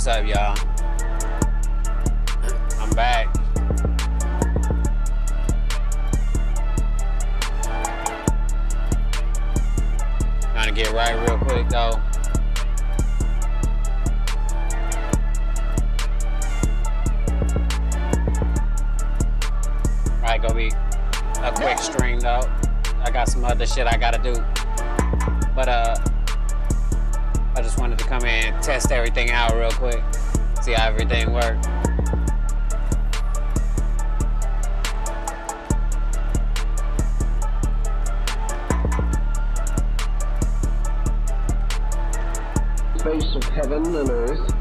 What's up, y'all? I'm back. Trying to get right real quick, though. Probably gonna be a quick stream, though. I got some other shit I gotta do. But, I just wanted to come in and test everything out real quick. See how everything works. Face of heaven and earth.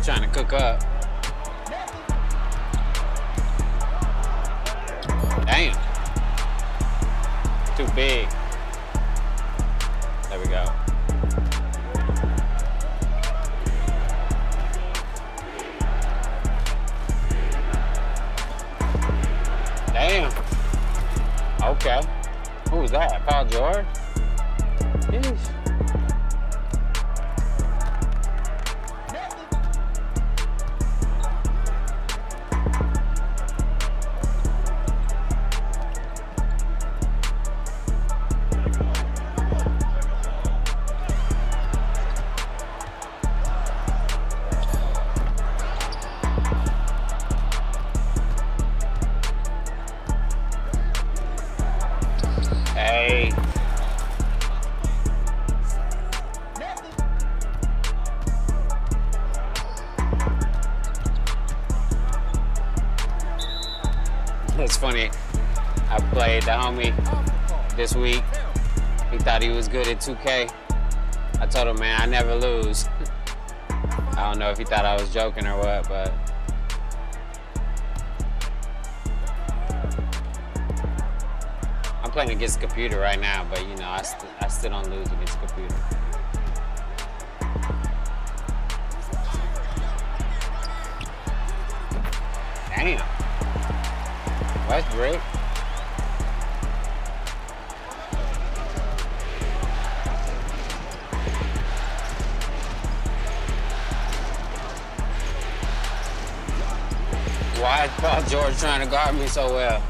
Trying to cook up. Damn. Too big. There we go. Damn. Okay. Who was that? Paul George? Yeesh. Hey. It's funny. I played the homie this week. He thought he was good at 2K. I told him, man, I never lose. I don't know if he thought I was joking or what, but I'm playing against the computer right now, but you know, I still don't lose against the computer. Damn. Westbrook. Why is Paul George trying to guard me so well?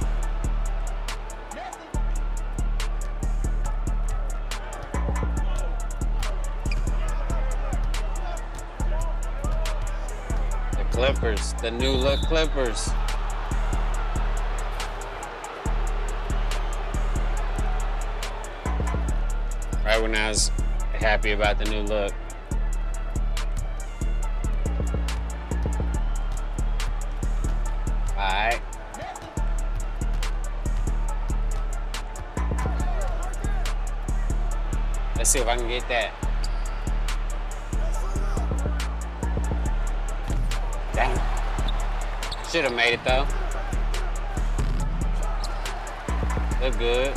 The Clippers, the new look Clippers. Right when I was happy about the new look. Alright. Let's see if I can get that. Dang. Should have made it though. Look good.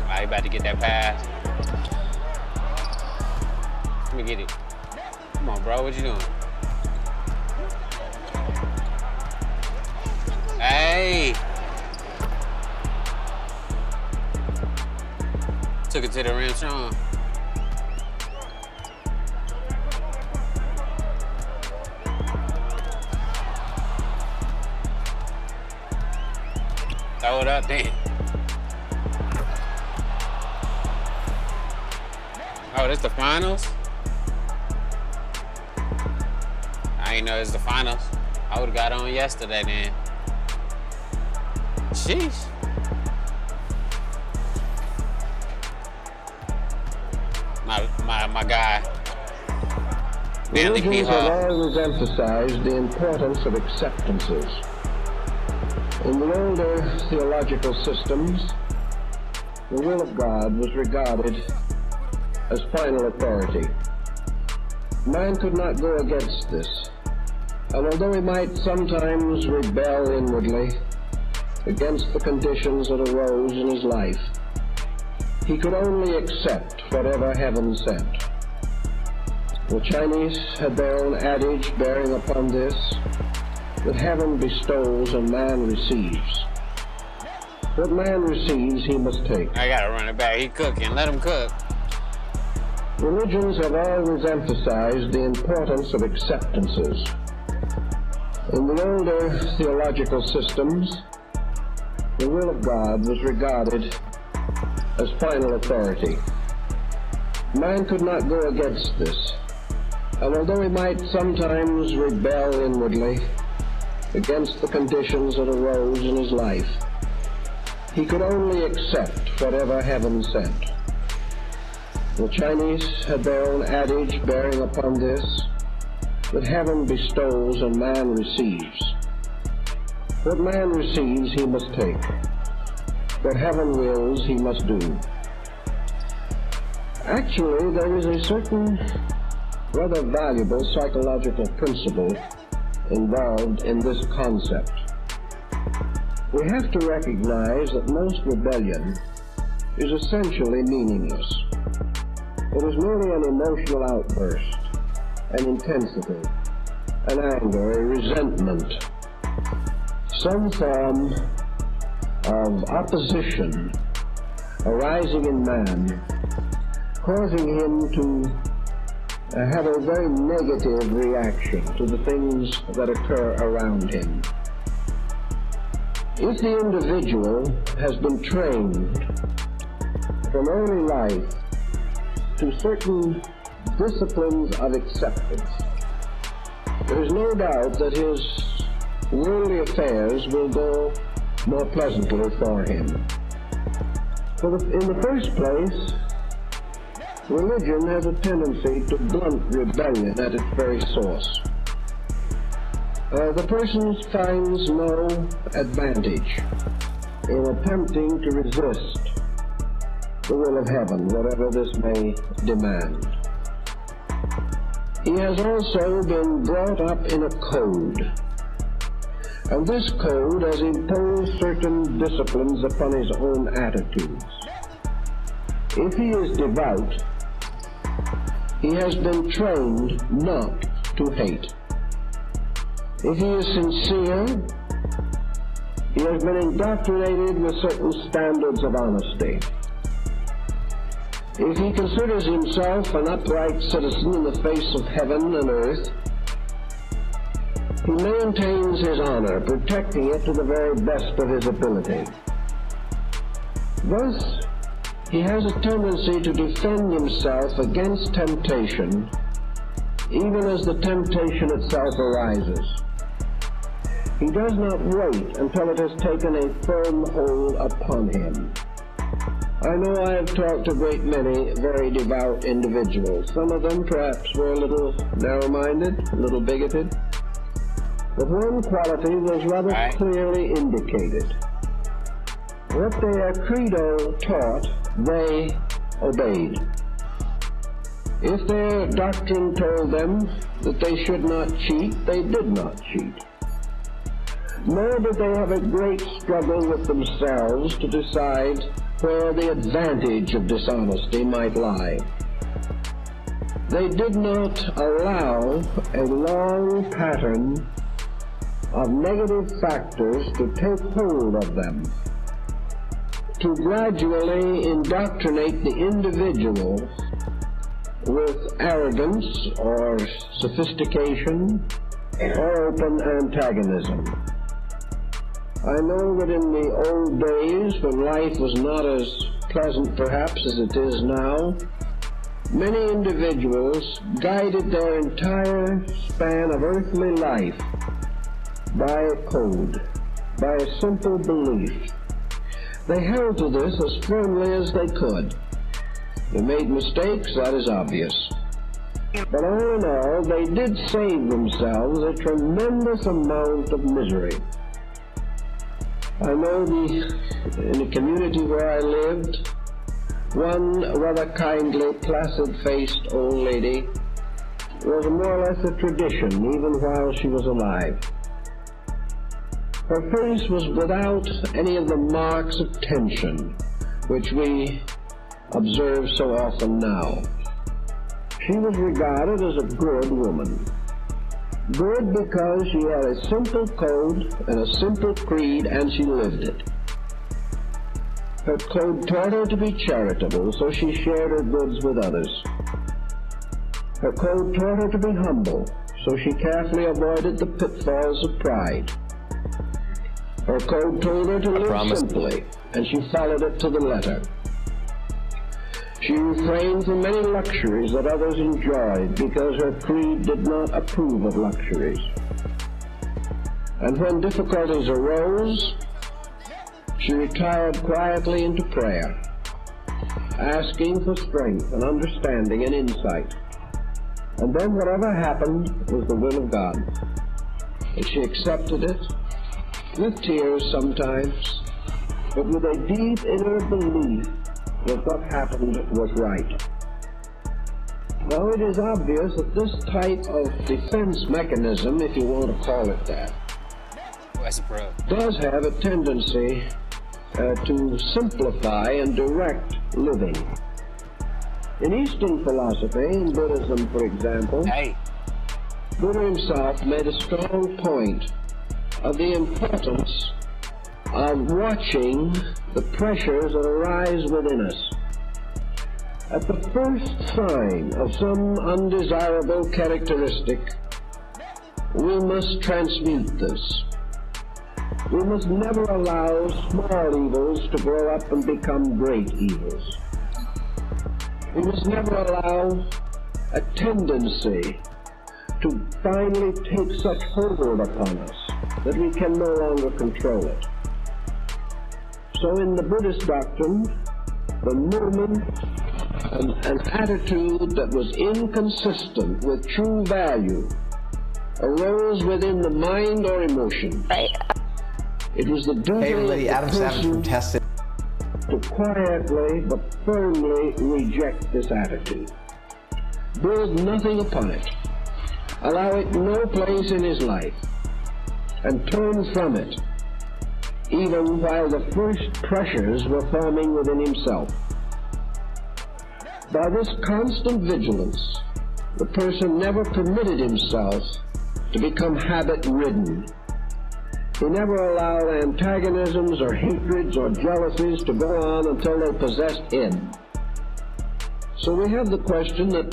Alright, you about to get that pass. Let me get it. Come on, bro. What you doing? Hey! Took it to the rim strong. Throw it up then. Oh, this the finals? ain't know it was the finals. I would've got on yesterday then. Sheesh. My guy. Manly P. Religions have Hall. always emphasized the importance of acceptances. In the older theological systems, the will of God was regarded as final authority. Man could not go against this, and although he might sometimes rebel inwardly against the conditions that arose in his life, he could only accept whatever heaven sent. The Chinese had their own adage bearing upon this, that heaven bestows and man receives. What man receives, he must take. I gotta run it back. He cooking. Let him cook. Religions have always emphasized the importance of acceptances. In the older theological systems, the will of God was regarded as final authority. Man could not go against this, and although he might sometimes rebel inwardly against the conditions that arose in his life, he could only accept whatever heaven sent. The Chinese had their own adage bearing upon this, that heaven bestows and man receives. What man receives, he must take. What heaven wills, he must do. Actually, there is a certain rather valuable psychological principle involved in this concept. We have to recognize that most rebellion is essentially meaningless. It is merely an emotional outburst, an intensity, an anger, a resentment, some form of opposition arising in man, causing him to have a very negative reaction to the things that occur around him. If the individual has been trained from early life to certain disciplines of acceptance, there is no doubt that his worldly affairs will go more pleasantly for him. In the first place, religion has a tendency to blunt rebellion at its very source. The person finds no advantage in attempting to resist the will of heaven, whatever this may demand. He has also been brought up in a code, and this code has imposed certain disciplines upon his own attitudes. If he is devout, he has been trained not to hate. If he is sincere, he has been indoctrinated with certain standards of honesty. If he considers himself an upright citizen in the face of heaven and earth, he maintains his honor, protecting it to the very best of his ability. Thus, he has a tendency to defend himself against temptation, even as the temptation itself arises. He does not wait until it has taken a firm hold upon him. I know I have talked to a great many very devout individuals. Some of them perhaps were a little narrow-minded, a little bigoted. But one quality was rather clearly indicated. What their credo taught, they obeyed. If their doctrine told them that they should not cheat, they did not cheat. Nor did they have a great struggle with themselves to decide where the advantage of dishonesty might lie. They did not allow a long pattern of negative factors to take hold of them, to gradually indoctrinate the individual with arrogance or sophistication or open antagonism. I know that in the old days, when life was not as pleasant perhaps as it is now, Many individuals guided their entire span of earthly life by a code, by a simple belief. They held to this as firmly as they could. They made mistakes, that is obvious. But all in all, they did save themselves a tremendous amount of misery. I know in the community where I lived, one rather kindly, placid-faced old lady was more or less a tradition even while she was alive. Her face was without any of the marks of tension which we observe so often now. She was regarded as a good woman. Good because she had a simple code and a simple creed, and she lived it. Her code taught her to be charitable, so she shared her goods with others. Her code taught her to be humble, so she carefully avoided the pitfalls of pride. Her code told her to live simply, and she followed it to the letter. She refrained from many luxuries that others enjoyed because her creed did not approve of luxuries. And when difficulties arose, she retired quietly into prayer, asking for strength and understanding and insight. And then whatever happened was the will of God. And she accepted it, with tears sometimes, but with a deep inner belief that what happened was right. Now it is obvious that this type of defense mechanism, if you want to call it that, does have a tendency to simplify and direct living. In Eastern philosophy, in Buddhism for example, Buddha himself made a strong point of the importance of watching the pressures that arise within us. At the first sign of some undesirable characteristic, we must transmute this. We must never allow small evils to grow up and become great evils. We must never allow a tendency to finally take such hold upon us that we can no longer control it. So in the Buddhist doctrine, the movement and an attitude that was inconsistent with true value arose within the mind or emotion. It was the duty of the person to quietly but firmly reject this attitude. Build nothing upon it. Allow it no place in his life, and turn from it, even while the first pressures were forming within himself. By this constant vigilance, the person never permitted himself to become habit-ridden. He never allowed antagonisms or hatreds or jealousies to go on until they possessed him. So we have the question that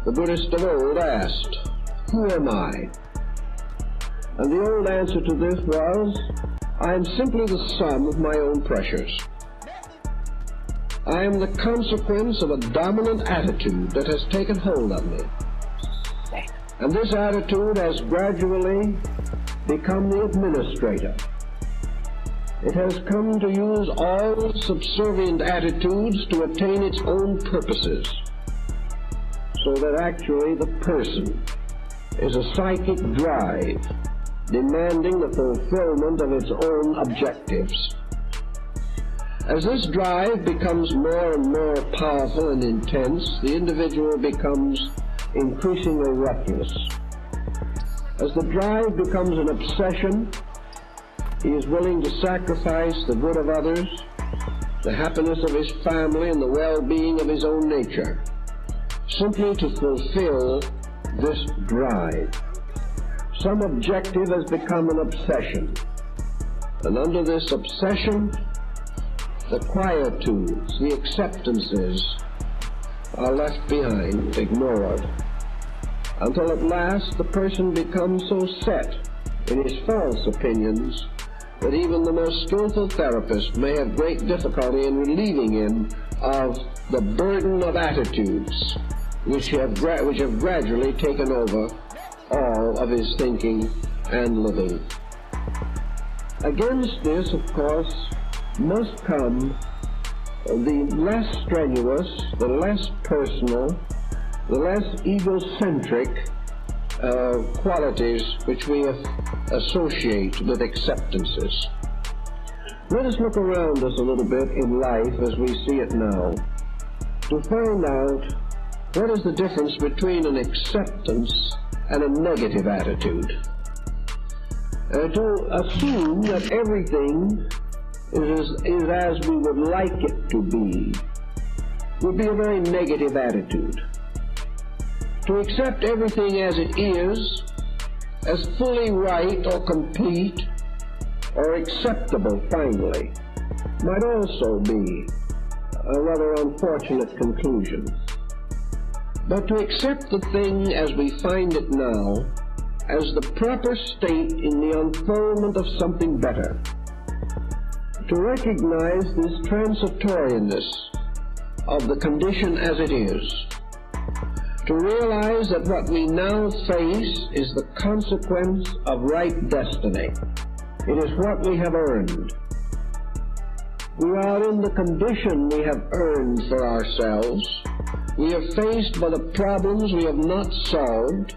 the Buddhists of old asked, who am I? And the old answer to this was, I am simply the sum of my own pressures. I am the consequence of a dominant attitude that has taken hold of me. And this attitude has gradually become the administrator. It has come to use all subservient attitudes to attain its own purposes, so that actually the person is a psychic drive demanding the fulfillment of its own objectives. As this drive becomes more and more powerful and intense, the individual becomes increasingly reckless. As the drive becomes an obsession, he is willing to sacrifice the good of others, the happiness of his family, and the well-being of his own nature, simply to fulfill this drive. Some objective has become an obsession, and under this obsession, the quietudes, the acceptances are left behind, ignored, until at last the person becomes so set in his false opinions that even the most skillful therapist may have great difficulty in relieving him of the burden of attitudes which have gradually taken over all of his thinking and living. Against this, of course, must come the less strenuous, the less personal, the less egocentric qualities which we associate with acceptances. Let us look around us a little bit in life as we see it now to find out what is the difference between an acceptance and a negative attitude. To assume that everything is as we would like it to be would be a very negative attitude. To accept everything as it is, as fully right or complete or acceptable finally, might also be a rather unfortunate conclusion. But to accept the thing as we find it now, as the proper state in the unfoldment of something better, to recognize this transitoriness of the condition as it is, to realize that what we now face is the consequence of right destiny. It is what we have earned. We are in the condition we have earned for ourselves. We are faced by the problems we have not solved,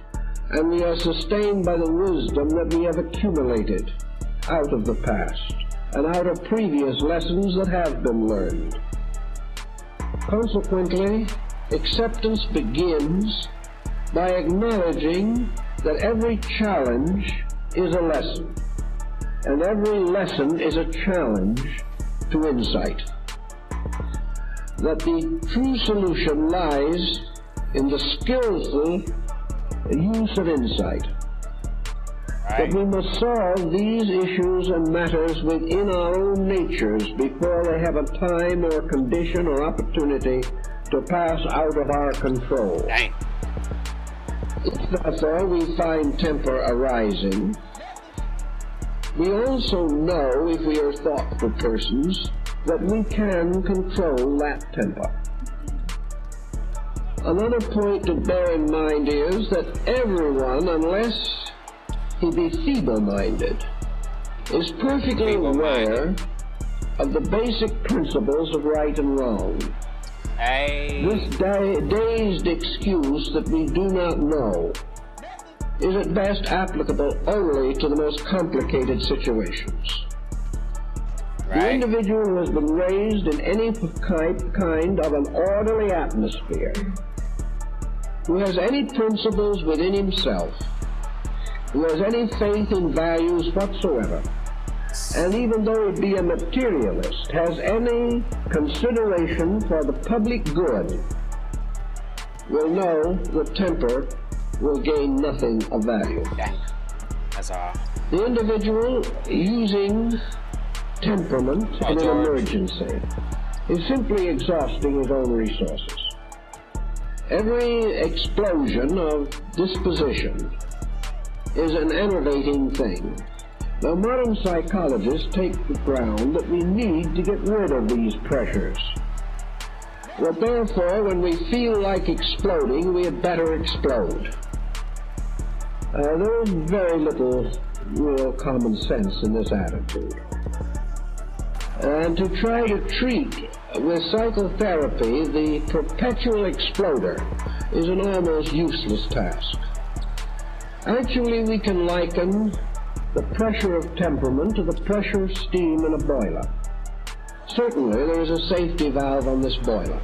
and we are sustained by the wisdom that we have accumulated out of the past and out of previous lessons that have been learned. Consequently, acceptance begins by acknowledging that every challenge is a lesson, and every lesson is a challenge to insight. That the true solution lies in the skillful use of insight. That we must solve these issues and matters within our own natures before they have a time or condition or opportunity to pass out of our control. Dang. If therefore we find temper arising, we also know, if we are thoughtful persons, that we can control that temper. Another point to bear in mind is that everyone, unless he be feeble-minded, is perfectly aware of the basic principles of right and wrong. Hey. This dazed excuse that we do not know is at best applicable only to the most complicated situations. The individual who has been raised in any kind of an orderly atmosphere, who has any principles within himself, who has any faith in values whatsoever, and even though it be a materialist, has any consideration for the public good, will know that temper will gain nothing of value. Dang. That's all. The individual using temperament in an emergency is simply exhausting his own resources. Every explosion of disposition is an enervating thing. Now, modern psychologists take the ground that we need to get rid of these pressures. That therefore, when we feel like exploding, we had better explode. There is very little real common sense in this attitude. And to try to treat with psychotherapy the perpetual exploder is an almost useless task. Actually, we can liken the pressure of temperament to the pressure of steam in a boiler. Certainly, there is a safety valve on this boiler.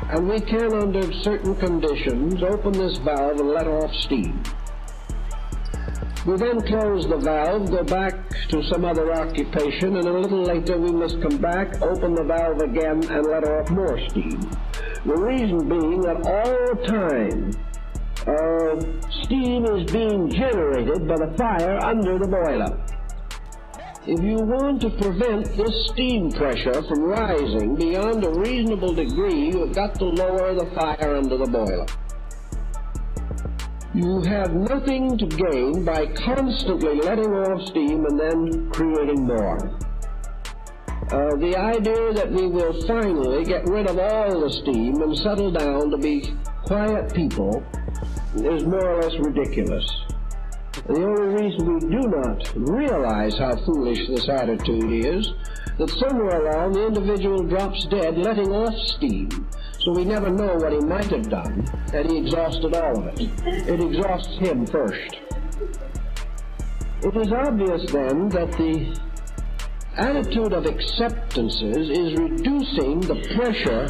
And we can, under certain conditions, open this valve and let off steam. We then close the valve, go back to some other occupation, and a little later we must come back, open the valve again, and let off more steam. The reason being that all the time steam is being generated by the fire under the boiler. If you want to prevent this steam pressure from rising beyond a reasonable degree, you've got to lower the fire under the boiler. You have nothing to gain by constantly letting off steam and then creating more. The idea that we will finally get rid of all the steam and settle down to be quiet people is more or less ridiculous. The only reason we do not realize how foolish this attitude is that somewhere along the individual drops dead letting off steam, so we never know what he might have done had he exhausted all of it. It exhausts him first. It is obvious then that the attitude of acceptances is reducing the pressure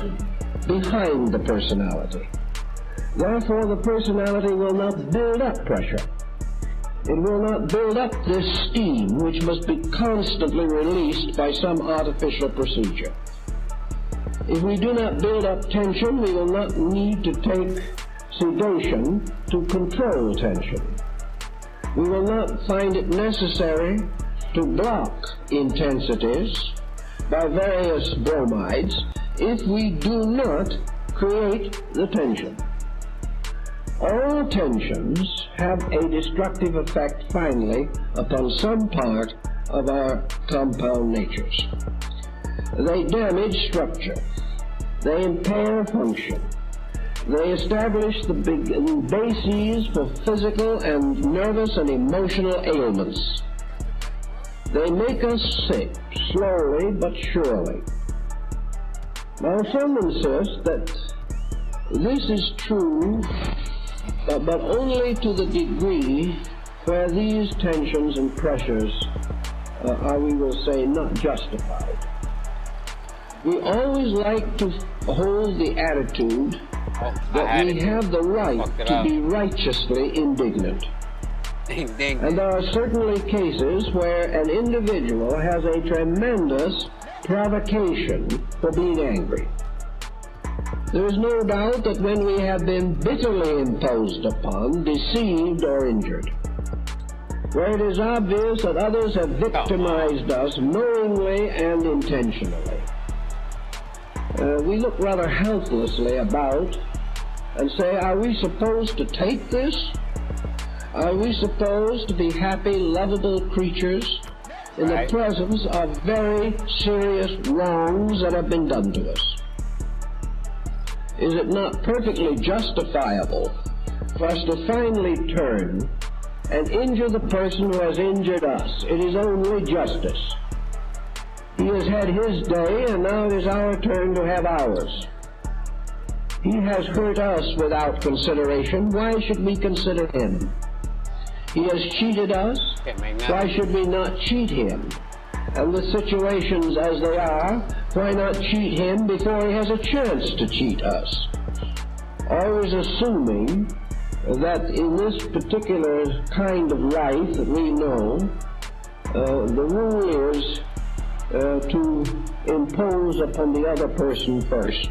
behind the personality. Therefore, the personality will not build up pressure. It will not build up this steam which must be constantly released by some artificial procedure. If we do not build up tension, we will not need to take sedation to control tension. We will not find it necessary to block intensities by various bromides if we do not create the tension. All tensions have a destructive effect finally upon some part of our compound natures. They damage structure. They impair function. They establish the bases for physical and nervous and emotional ailments. They make us sick, slowly but surely. Now some insist that this is true, but only to the degree where these tensions and pressures are, we will say, not justified. We always like to hold the attitude that we have the right to be righteously indignant. And there are certainly cases where an individual has a tremendous provocation for being angry. There is no doubt that when we have been bitterly imposed upon, deceived, or injured, where it is obvious that others have victimized us knowingly and intentionally, we look rather helplessly about and say, are we supposed to take this? Are we supposed to be happy, lovable creatures in the presence of very serious wrongs that have been done to us? Is it not perfectly justifiable for us to finally turn and injure the person who has injured us? It is only justice. He has had his day, and now it is our turn to have ours. He has hurt us without consideration. Why should we consider him? He has cheated us. Why should we not cheat him? And with situations as they are, why not cheat him before he has a chance to cheat us? Always assuming that in this particular kind of life that we know, the rule is to impose upon the other person first.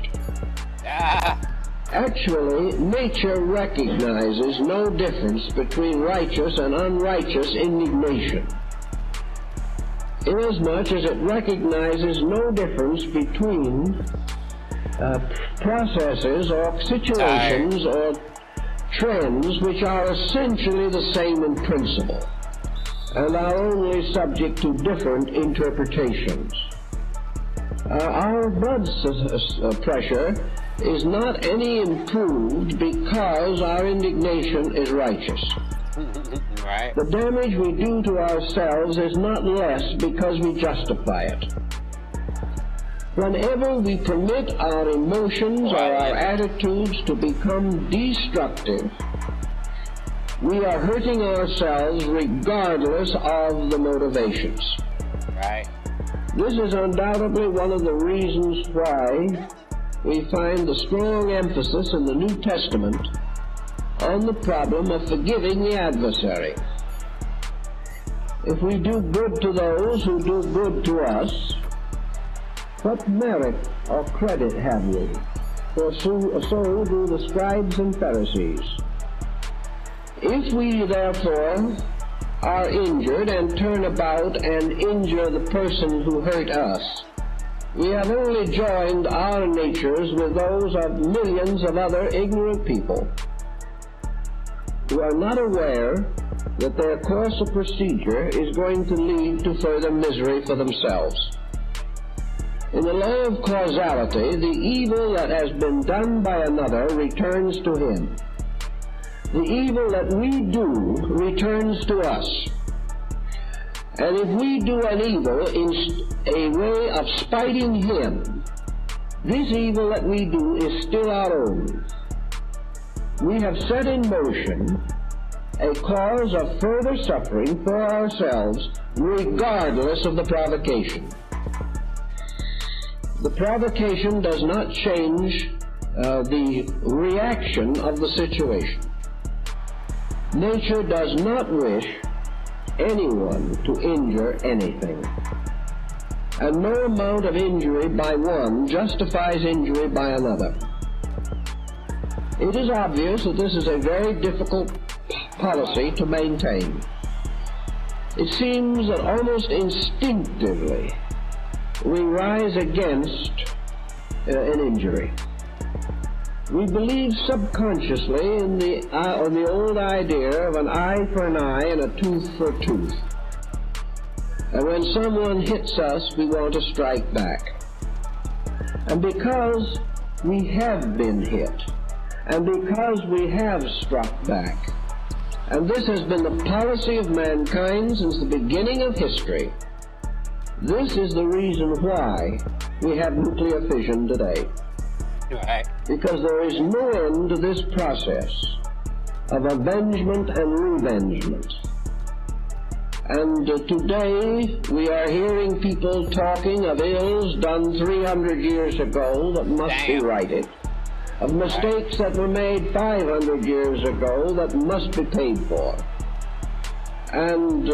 Actually, nature recognizes no difference between righteous and unrighteous indignation, inasmuch as it recognizes no difference between processes or situations or trends which are essentially the same in principle and are only subject to different interpretations. Our blood pressure is not any improved because our indignation is righteous. Right. The damage we do to ourselves is not less because we justify it. Whenever we permit our emotions or our attitudes to become destructive, we are hurting ourselves regardless of the motivations. Right. This is undoubtedly one of the reasons why we find the strong emphasis in the New Testament on the problem of forgiving the adversary. If we do good to those who do good to us, what merit or credit have we? For so do the scribes and Pharisees. If we therefore are injured and turn about and injure the person who hurt us, we have only joined our natures with those of millions of other ignorant people who are not aware that their course of procedure is going to lead to further misery for themselves. In the law of causality, the evil that has been done by another returns to him. The evil that we do returns to us. And if we do an evil in a way of spiting him, this evil that we do is still our own. We have set in motion a cause of further suffering for ourselves, regardless of the provocation. The provocation does not change the reaction of the situation. Nature does not wish anyone to injure anything. And no amount of injury by one justifies injury by another. It is obvious that this is a very difficult policy to maintain. It seems that almost instinctively we rise against an injury. We believe subconsciously in the old idea of an eye for an eye and a tooth for a tooth. And when someone hits us, we want to strike back. And because we have been hit, and because we have struck back, and this has been the policy of mankind since the beginning of history, this is the reason why we have nuclear fission today. Right. Because there is no end to this process of avengement and revengement. And today we are hearing people talking of ills done 300 years ago that must be righted, of mistakes that were made 500 years ago that must be paid for, and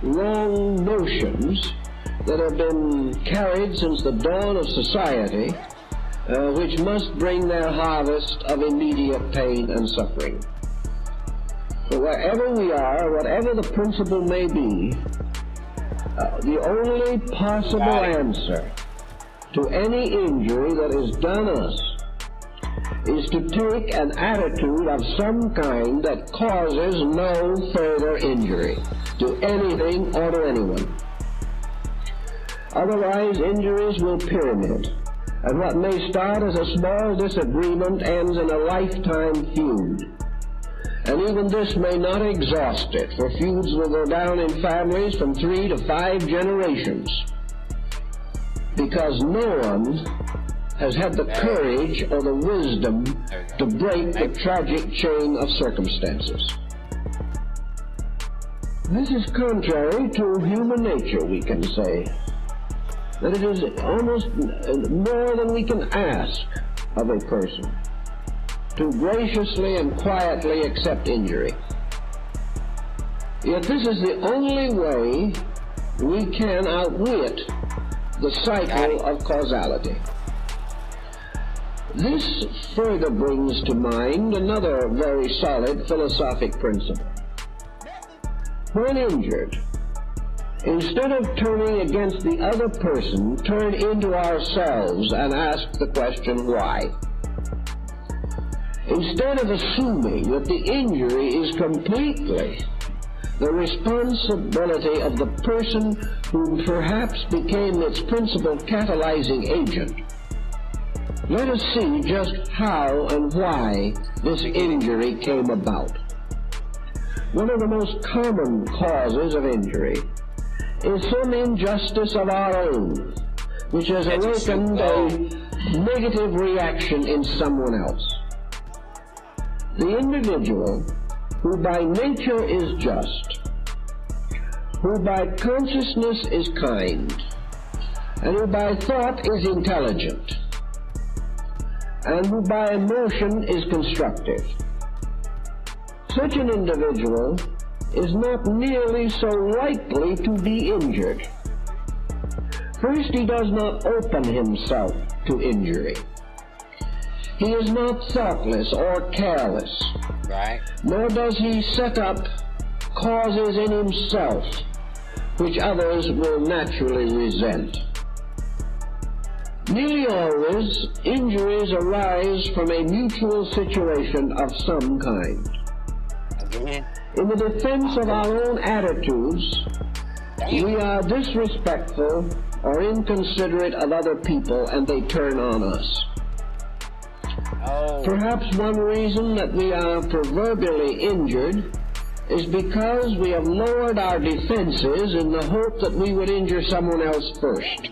wrong notions that have been carried since the dawn of society, which must bring their harvest of immediate pain and suffering. So wherever we are, whatever the principle may be, the only possible answer to any injury that is done us is to take an attitude of some kind that causes no further injury to anything or to anyone. Otherwise, injuries will pyramid, and what may start as a small disagreement ends in a lifetime feud. And even this may not exhaust it, for feuds will go down in families from 3 to 5 generations, because no one has had the courage or the wisdom to break the tragic chain of circumstances. This is contrary to human nature, we can say, that it is almost more than we can ask of a person to graciously and quietly accept injury. Yet this is the only way we can outwit the cycle of causality. This further brings to mind another very solid philosophic principle. When injured, instead of turning against the other person, turn into ourselves and ask the question, why? Instead of assuming that the injury is completely the responsibility of the person who perhaps became its principal catalyzing agent, let us see just how and why this injury came about. One of the most common causes of injury is some injustice of our own, which has awakened a negative reaction in someone else. The individual who by nature is just, who by consciousness is kind, and who by thought is intelligent, and who by emotion is constructive. Such an individual is not nearly so likely to be injured. First, he does not open himself to injury. He is not thoughtless or careless, nor does he set up causes in himself which others will naturally resent. Nearly always, injuries arise from a mutual situation of some kind. In the defense of our own attitudes, we are disrespectful or inconsiderate of other people, and they turn on us. Perhaps one reason that we are proverbially injured is because we have lowered our defenses in the hope that we would injure someone else first.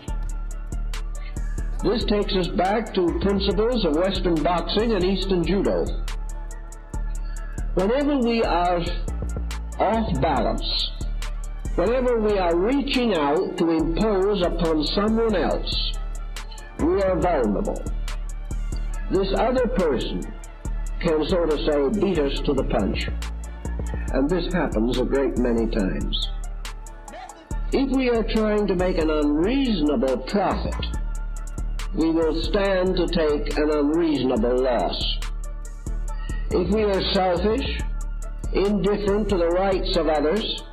This takes us back to principles of Western boxing and Eastern judo. Whenever we are off balance, whenever we are reaching out to impose upon someone else, we are vulnerable. This other person can, so to say, beat us to the punch. And this happens a great many times. If we are trying to make an unreasonable profit, we will stand to take an unreasonable loss. If we are selfish, indifferent to the rights of others,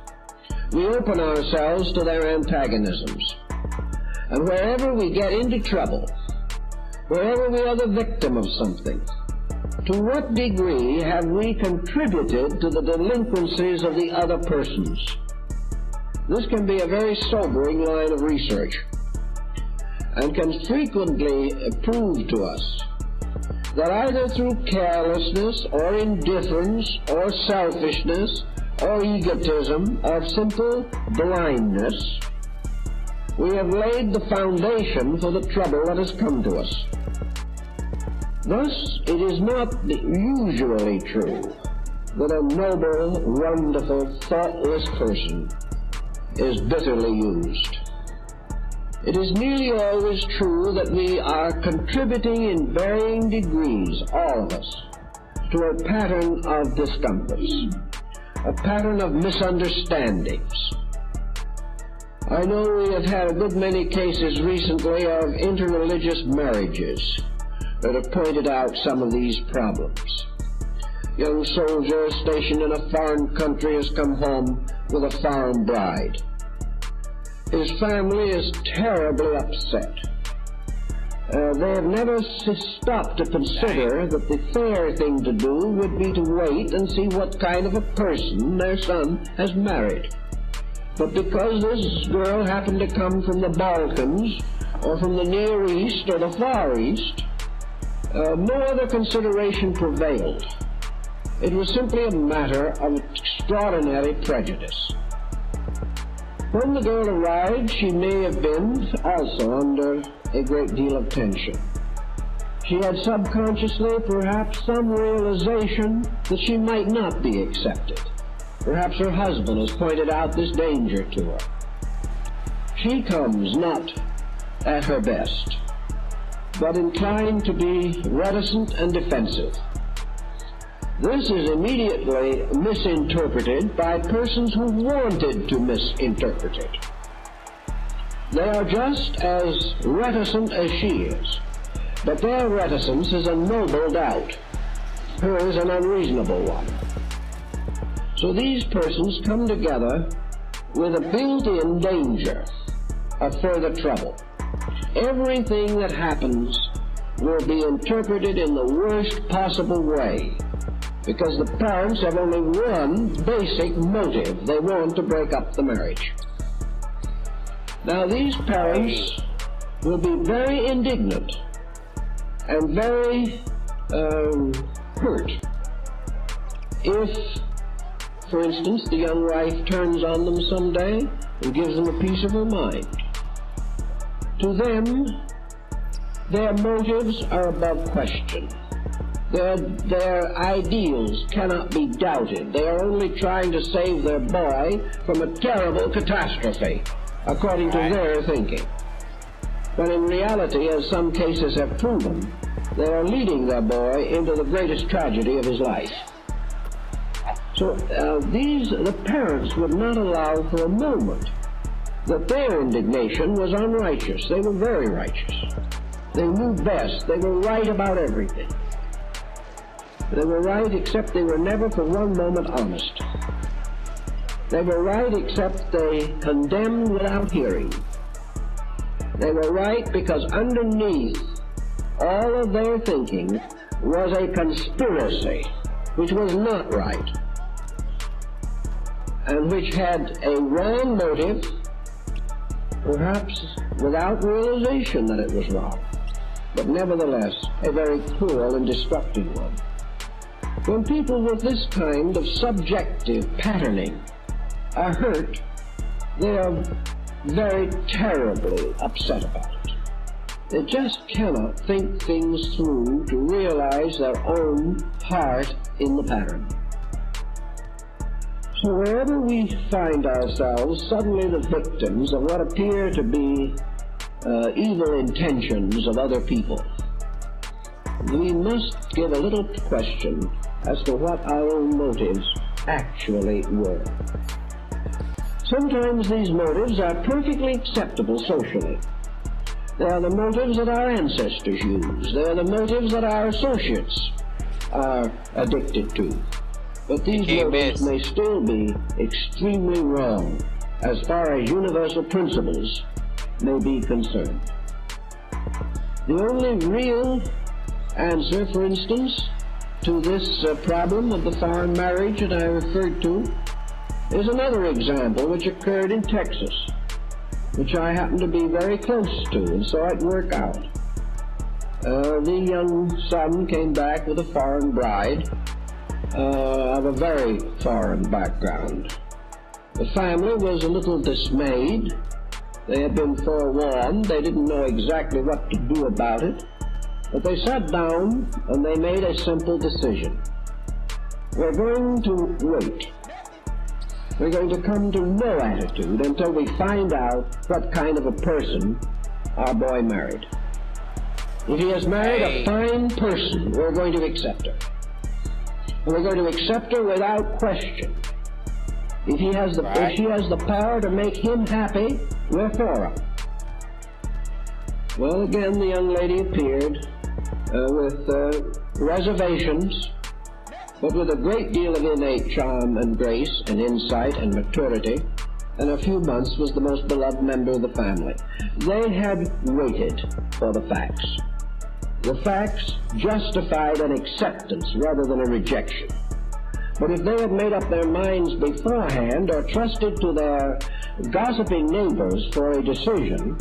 we open ourselves to their antagonisms. And wherever we get into trouble, wherever we are the victim of something, to what degree have we contributed to the delinquencies of the other persons? This can be a very sobering line of research, and can frequently prove to us that either through carelessness or indifference or selfishness or egotism or simple blindness, we have laid the foundation for the trouble that has come to us. Thus, it is not usually true that a noble, wonderful, thoughtless person is bitterly used. It is nearly always true that we are contributing in varying degrees, all of us, to a pattern of discomforts, a pattern of misunderstandings. I know we have had a good many cases recently of interreligious marriages that have pointed out some of these problems. Young soldier stationed in a foreign country has come home with a foreign bride. His family is terribly upset. They have never stopped to consider that the fair thing to do would be to wait and see what kind of a person their son has married. But because this girl happened to come from the Balkans, or from the Near East or the Far East, no other consideration prevailed. It was simply a matter of extraordinary prejudice. When the girl arrived, she may have been also under a great deal of tension. She had subconsciously perhaps some realization that she might not be accepted. Perhaps her husband has pointed out this danger to her. She comes not at her best, but inclined to be reticent and defensive. This is immediately misinterpreted by persons who wanted to misinterpret it. They are just as reticent as she is, but their reticence is a noble doubt. Hers an unreasonable one. So these persons come together with a built-in danger of further trouble. Everything that happens will be interpreted in the worst possible way, because the parents have only one basic motive. They want to break up the marriage. Now these parents will be very indignant and very hurt if, for instance, the young wife turns on them someday and gives them a piece of her mind. To them, their motives are above question. Their ideals cannot be doubted. They are only trying to save their boy from a terrible catastrophe, according to their thinking. But in reality, as some cases have proven, they are leading their boy into the greatest tragedy of his life. So the parents would not allow for a moment that their indignation was unrighteous. They were very righteous. They knew best. They were right about everything. They were right, except they were never for one moment honest. They were right, except they condemned without hearing. They were right because underneath all of their thinking was a conspiracy, which was not right. and which had a wrong motive, perhaps without realization that it was wrong, but nevertheless a very cruel and destructive one. When people with this kind of subjective patterning are hurt, they are very terribly upset about it. They just cannot think things through to realize their own part in the pattern. So wherever we find ourselves suddenly the victims of what appear to be evil intentions of other people, we must give a little question as to what our own motives actually were. Sometimes these motives are perfectly acceptable socially. They are the motives that our ancestors used. They are the motives that our associates are addicted to. But these motives may still be extremely wrong as far as universal principles may be concerned. The only real answer, for instance, to this problem of the foreign marriage that I referred to is another example which occurred in Texas, which I happened to be very close to and saw it work out. The young son came back with a foreign bride of a very foreign background. The family was a little dismayed. They had been forewarned. They didn't know exactly what to do about it. But they sat down and they made a simple decision. We're going to wait. We're going to come to no attitude until we find out what kind of a person our boy married. If he has married a fine person, we're going to accept her. And we're going to accept her without question. If she has the power to make him happy, we're for her. Well, again, the young lady appeared with reservations, but with a great deal of innate charm and grace and insight and maturity, and a few months was the most beloved member of the family. They had waited for the facts. The facts justified an acceptance rather than a rejection. But if they had made up their minds beforehand or trusted to their gossiping neighbors for a decision,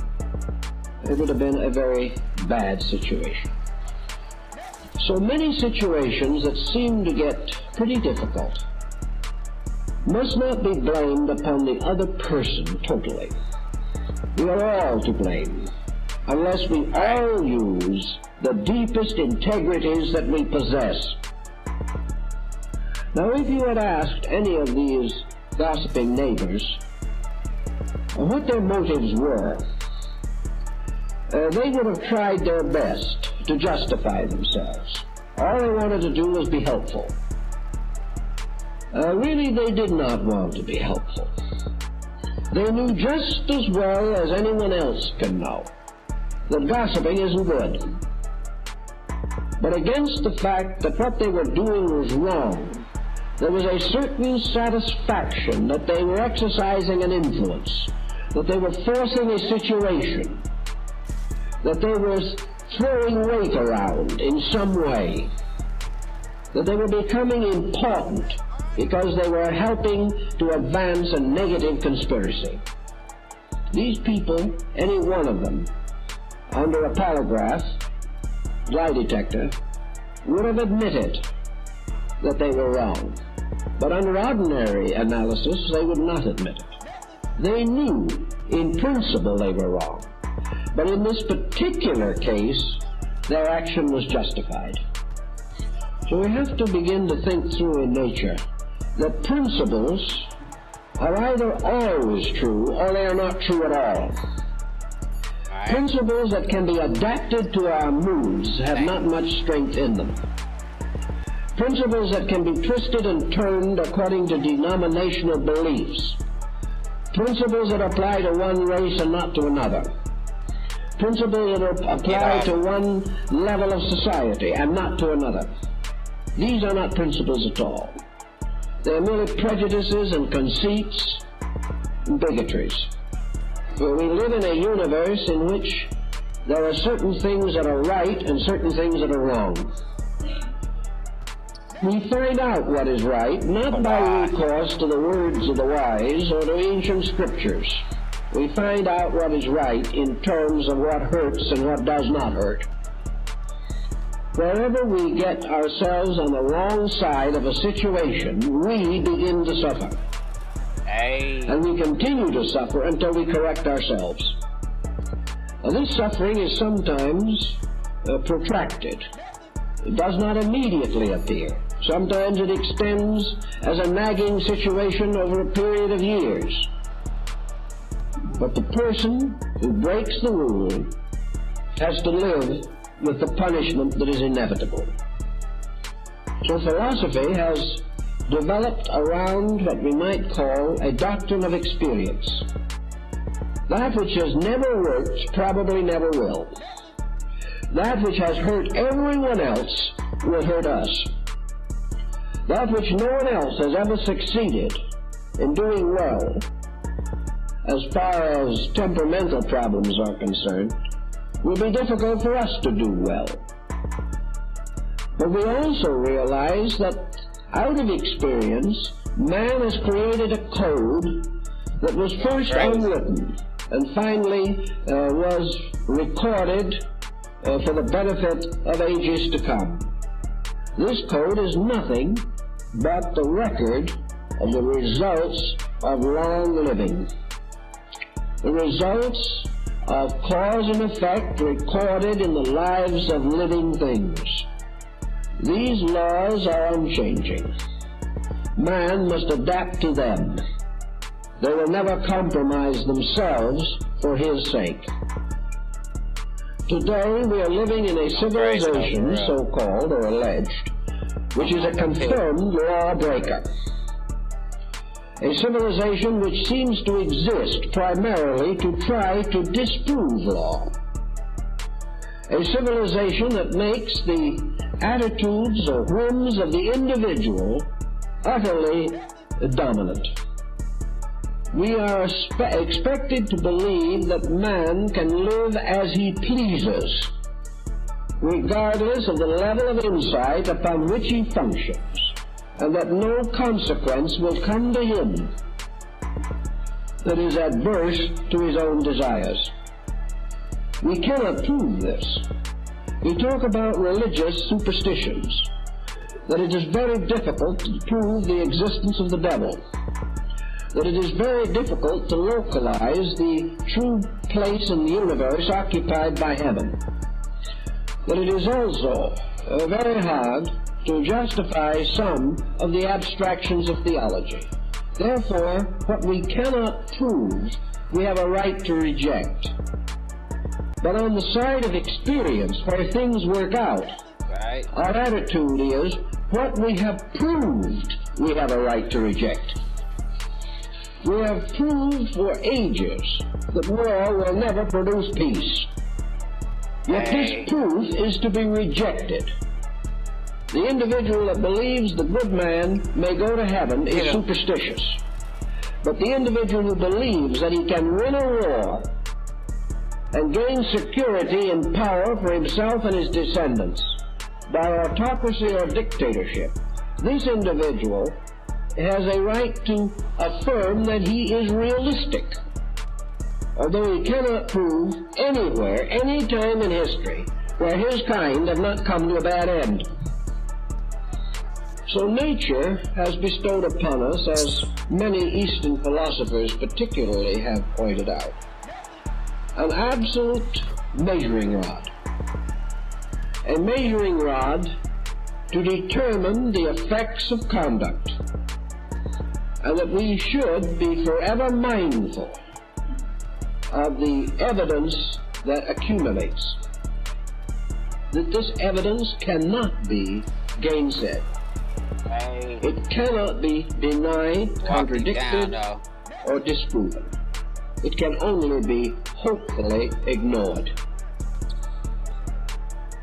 it would have been a very bad situation. So many situations that seem to get pretty difficult must not be blamed upon the other person totally. We are all to blame, unless we all use the deepest integrities that we possess. Now, if you had asked any of these gossiping neighbors what their motives were, they would have tried their best to justify themselves. All they wanted to do was be helpful. Really, they did not want to be helpful. They knew just as well as anyone else can know that gossiping isn't good. But against the fact that what they were doing was wrong, there was a certain satisfaction that they were exercising an influence, that they were forcing a situation, that they were throwing weight around in some way, that they were becoming important because they were helping to advance a negative conspiracy. These people, any one of them, under a polygraph, lie detector, would have admitted that they were wrong. But under ordinary analysis, they would not admit it. They knew, in principle, they were wrong. But in this particular case, their action was justified. So we have to begin to think through in nature that principles are either always true or they are not true at all. Principles that can be adapted to our moods have not much strength in them. Principles that can be twisted and turned according to denominational beliefs. Principles that apply to one race and not to another. Principles that apply to one level of society and not to another. These are not principles at all. They are merely prejudices and conceits and bigotries. For we live in a universe in which there are certain things that are right and certain things that are wrong. We find out what is right, not by recourse to the words of the wise or to ancient scriptures. We find out what is right in terms of what hurts and what does not hurt. Wherever we get ourselves on the wrong side of a situation, we begin to suffer. And we continue to suffer until we correct ourselves. Now, this suffering is sometimes protracted. It does not immediately appear. Sometimes it extends as a nagging situation over a period of years. But the person who breaks the rule has to live with the punishment that is inevitable. So philosophy has developed around what we might call a doctrine of experience. That which has never worked probably never will. That which has hurt everyone else will hurt us. That which no one else has ever succeeded in doing well, as far as temperamental problems are concerned, will be difficult for us to do well. But we also realize that out of experience, man has created a code that was first unwritten and finally was recorded for the benefit of ages to come. This code is nothing but the record of the results of long living. The results of cause and effect recorded in the lives of living things. These laws are unchanging. Man must adapt to them. They will never compromise themselves for his sake. Today we are living in a civilization, so-called or alleged, which is a confirmed lawbreaker. A civilization which seems to exist primarily to try to disprove law. A civilization that makes the attitudes or whims of the individual utterly dominant. We are expected to believe that man can live as he pleases, regardless of the level of insight upon which he functions, and that no consequence will come to him that is adverse to his own desires. We cannot prove this. We talk about religious superstitions, that it is very difficult to prove the existence of the devil, that it is very difficult to localize the true place in the universe occupied by heaven, that it is also very hard to justify some of the abstractions of theology. Therefore, what we cannot prove, we have a right to reject. But on the side of experience, where things work out, our attitude is, what we have proved, we have a right to reject. We have proved for ages that war will never produce peace. Yet this proof is to be rejected. The individual that believes the good man may go to heaven is superstitious. But the individual who believes that he can win a war and gain security and power for himself and his descendants by autocracy or dictatorship, this individual has a right to affirm that he is realistic, although he cannot prove anywhere, any time in history, where his kind have not come to a bad end. So nature has bestowed upon us, as many Eastern philosophers particularly have pointed out, an absolute measuring rod. A measuring rod to determine the effects of conduct, and that we should be forever mindful of the evidence that accumulates, that this evidence cannot be gainsaid. It cannot be denied, contradicted, or disproven. It can only be hopefully ignored.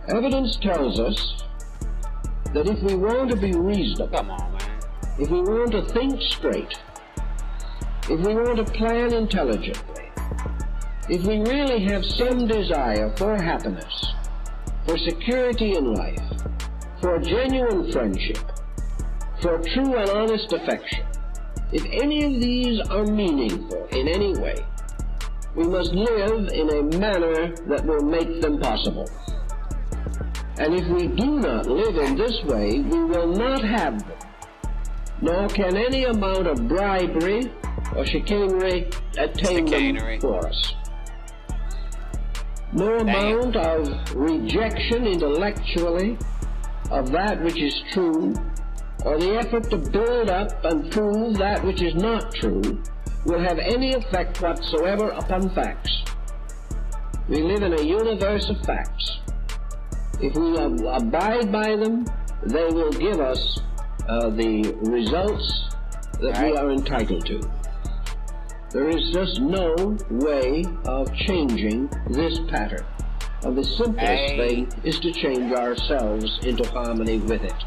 Evidence tells us that if we want to be reasonable, if we want to think straight, if we want to plan intelligently, if we really have some desire for happiness, for security in life, for genuine friendship, for true and honest affection, if any of these are meaningful in any way, we must live in a manner that will make them possible. And if we do not live in this way, we will not have them, nor can any amount of bribery or chicanery attain them for us. No amount of rejection intellectually of that which is true, or the effort to build up and prove that which is not true, will have any effect whatsoever upon facts. We live in a universe of facts. If we abide by them, they will give us the results that we are entitled to. There is just no way of changing this pattern. And the simplest thing is to change ourselves into harmony with it.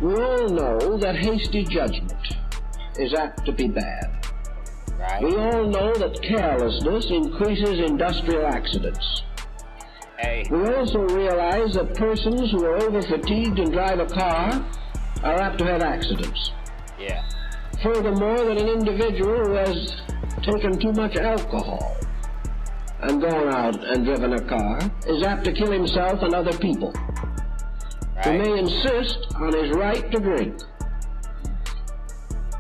We all know that hasty judgment is apt to be bad. Right. We all know that carelessness increases industrial accidents. We also realize that persons who are over-fatigued and drive a car are apt to have accidents. Yeah. Furthermore, that an individual who has taken too much alcohol and gone out and driven a car is apt to kill himself and other people. He may insist on his right to drink.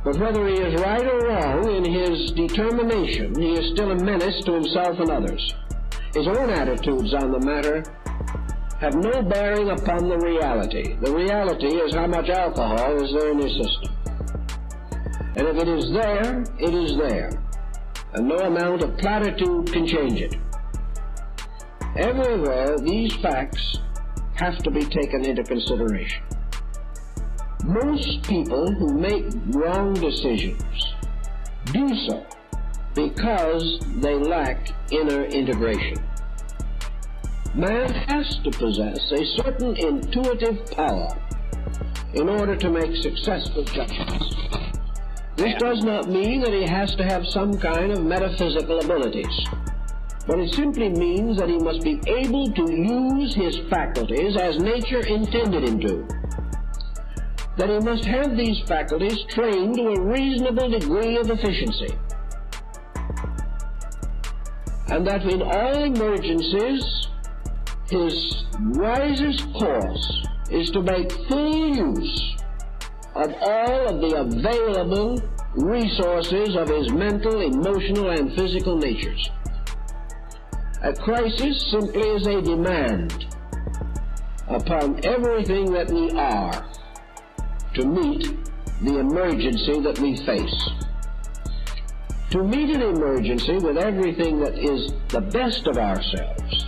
But whether he is right or wrong in his determination, he is still a menace to himself and others. His own attitudes on the matter have no bearing upon the reality. The reality is how much alcohol is there in his system. And if it is there, it is there. And no amount of platitude can change it. Everywhere, these facts have to be taken into consideration. Most people who make wrong decisions do so because they lack inner integration. Man has to possess a certain intuitive power in order to make successful judgments. This does not mean that he has to have some kind of metaphysical abilities, but it simply means that he must be able to use his faculties as nature intended him to. That he must have these faculties trained to a reasonable degree of efficiency. And that in all emergencies, his wisest course is to make full use of all of the available resources of his mental, emotional, and physical natures. A crisis simply is a demand upon everything that we are to meet the emergency that we face. To meet an emergency with everything that is the best of ourselves,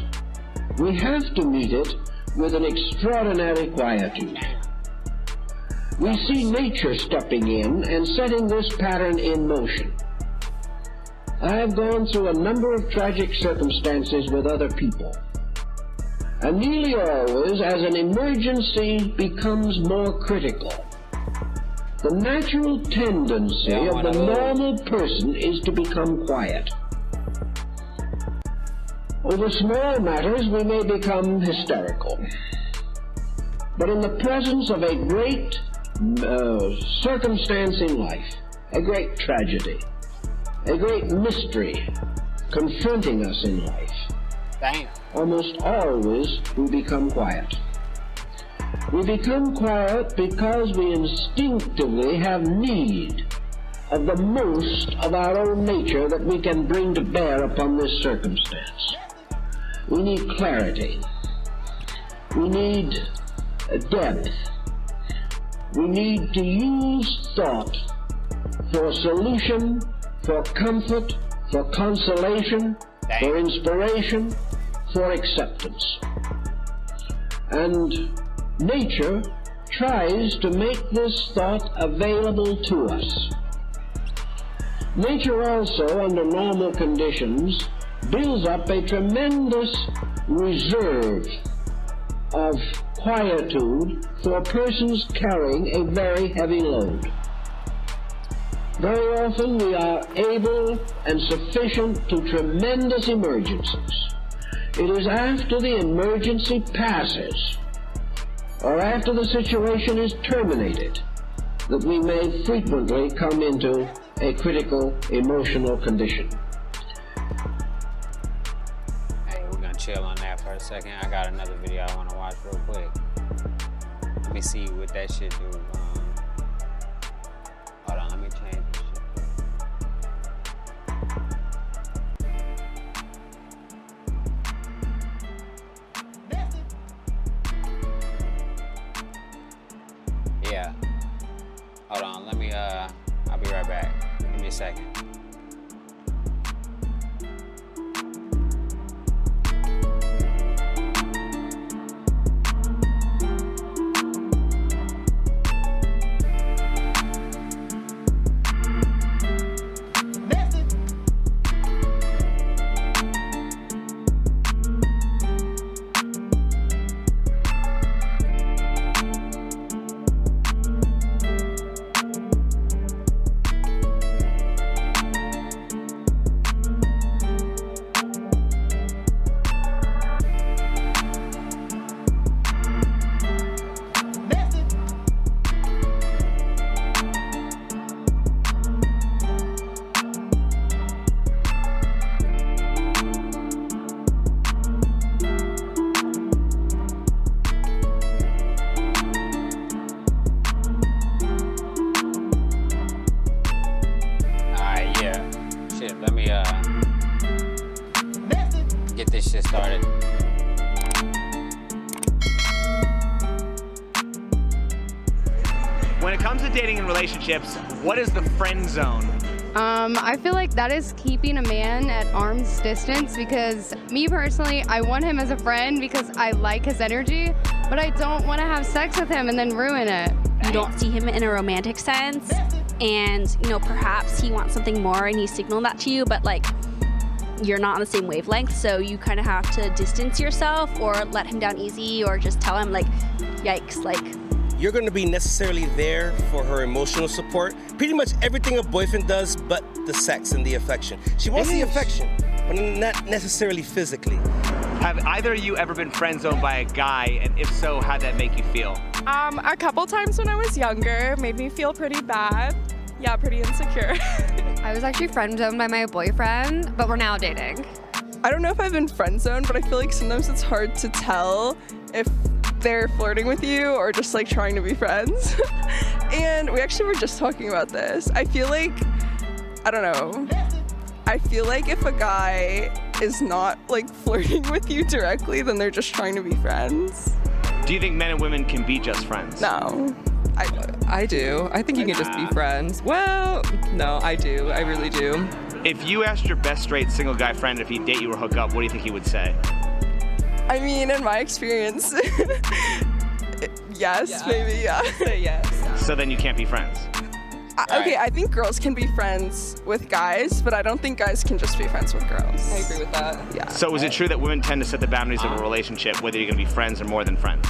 we have to meet it with an extraordinary quietude. We see nature stepping in and setting this pattern in motion. I have gone through a number of tragic circumstances with other people, and nearly always as an emergency becomes more critical, the natural tendency of the normal person is to become quiet. Over small matters we may become hysterical, but in the presence of a great circumstance in life, a great tragedy, a great mystery confronting us in life, almost always we become quiet. We become quiet because we instinctively have need of the most of our own nature that we can bring to bear upon this circumstance. We need clarity. We need depth. We need to use thought for solution, for comfort, for consolation, for inspiration, for acceptance. And nature tries to make this thought available to us. Nature also, under normal conditions, builds up a tremendous reserve of quietude for persons carrying a very heavy load. Very often we are able and sufficient to tremendous emergencies. It is after the emergency passes or after the situation is terminated that we may frequently come into a critical emotional condition. Hey, we're gonna chill on that for a second. I got another video I wanna watch real quick. Let me see what that shit do. Hold on, let me change this shit. Yeah. Hold on, let me, I'll be right back. Give me a second. Let me get this shit started. When it comes to dating and relationships, what is the friend zone? I feel like that is keeping a man at arm's distance, because me personally, I want him as a friend because I like his energy, but I don't want to have sex with him and then ruin it. You don't see him in a romantic sense, and perhaps he wants something more and he's signaling that to you, but like you're not on the same wavelength, so you kind of have to distance yourself or let him down easy, or just tell him like, yikes, like. You're going to be necessarily there for her emotional support. Pretty much everything a boyfriend does but the sex and the affection. She wants the affection, but not necessarily physically. Have either of you ever been friend zoned by a guy, and if so, how'd that make you feel? A couple times when I was younger, made me feel pretty bad. Yeah, pretty insecure. I was actually friend zoned by my boyfriend, but we're now dating. I don't know if I've been friend zoned, but I feel like sometimes it's hard to tell if they're flirting with you or just like trying to be friends. And we actually were just talking about this. I feel like, I don't know, I feel like if a guy is not like flirting with you directly, then they're just trying to be friends. Do you think men and women can be just friends? No. I do. I think you can just be friends. Well, no, I do. I really do. If you asked your best straight single guy friend if he'd date you or hook up, what do you think he would say? I mean, in my experience, yes, maybe, yeah. Say yes. So then you can't be friends? Okay, I think girls can be friends with guys, but I don't think guys can just be friends with girls. I agree with that. Yeah. So is it true that women tend to set the boundaries of a relationship, whether you're going to be friends or more than friends?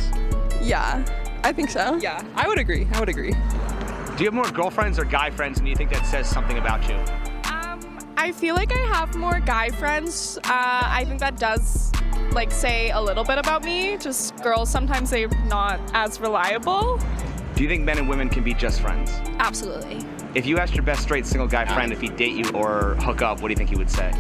Yeah, I think so. Yeah, I would agree. I would agree. Do you have more girlfriends or guy friends, and do you think that says something about you? I feel like I have more guy friends. I think that does like say a little bit about me. Just girls, sometimes they're not as reliable. Do you think men and women can be just friends? Absolutely. If you asked your best straight single guy friend if he'd date you or hook up, what do you think he would say?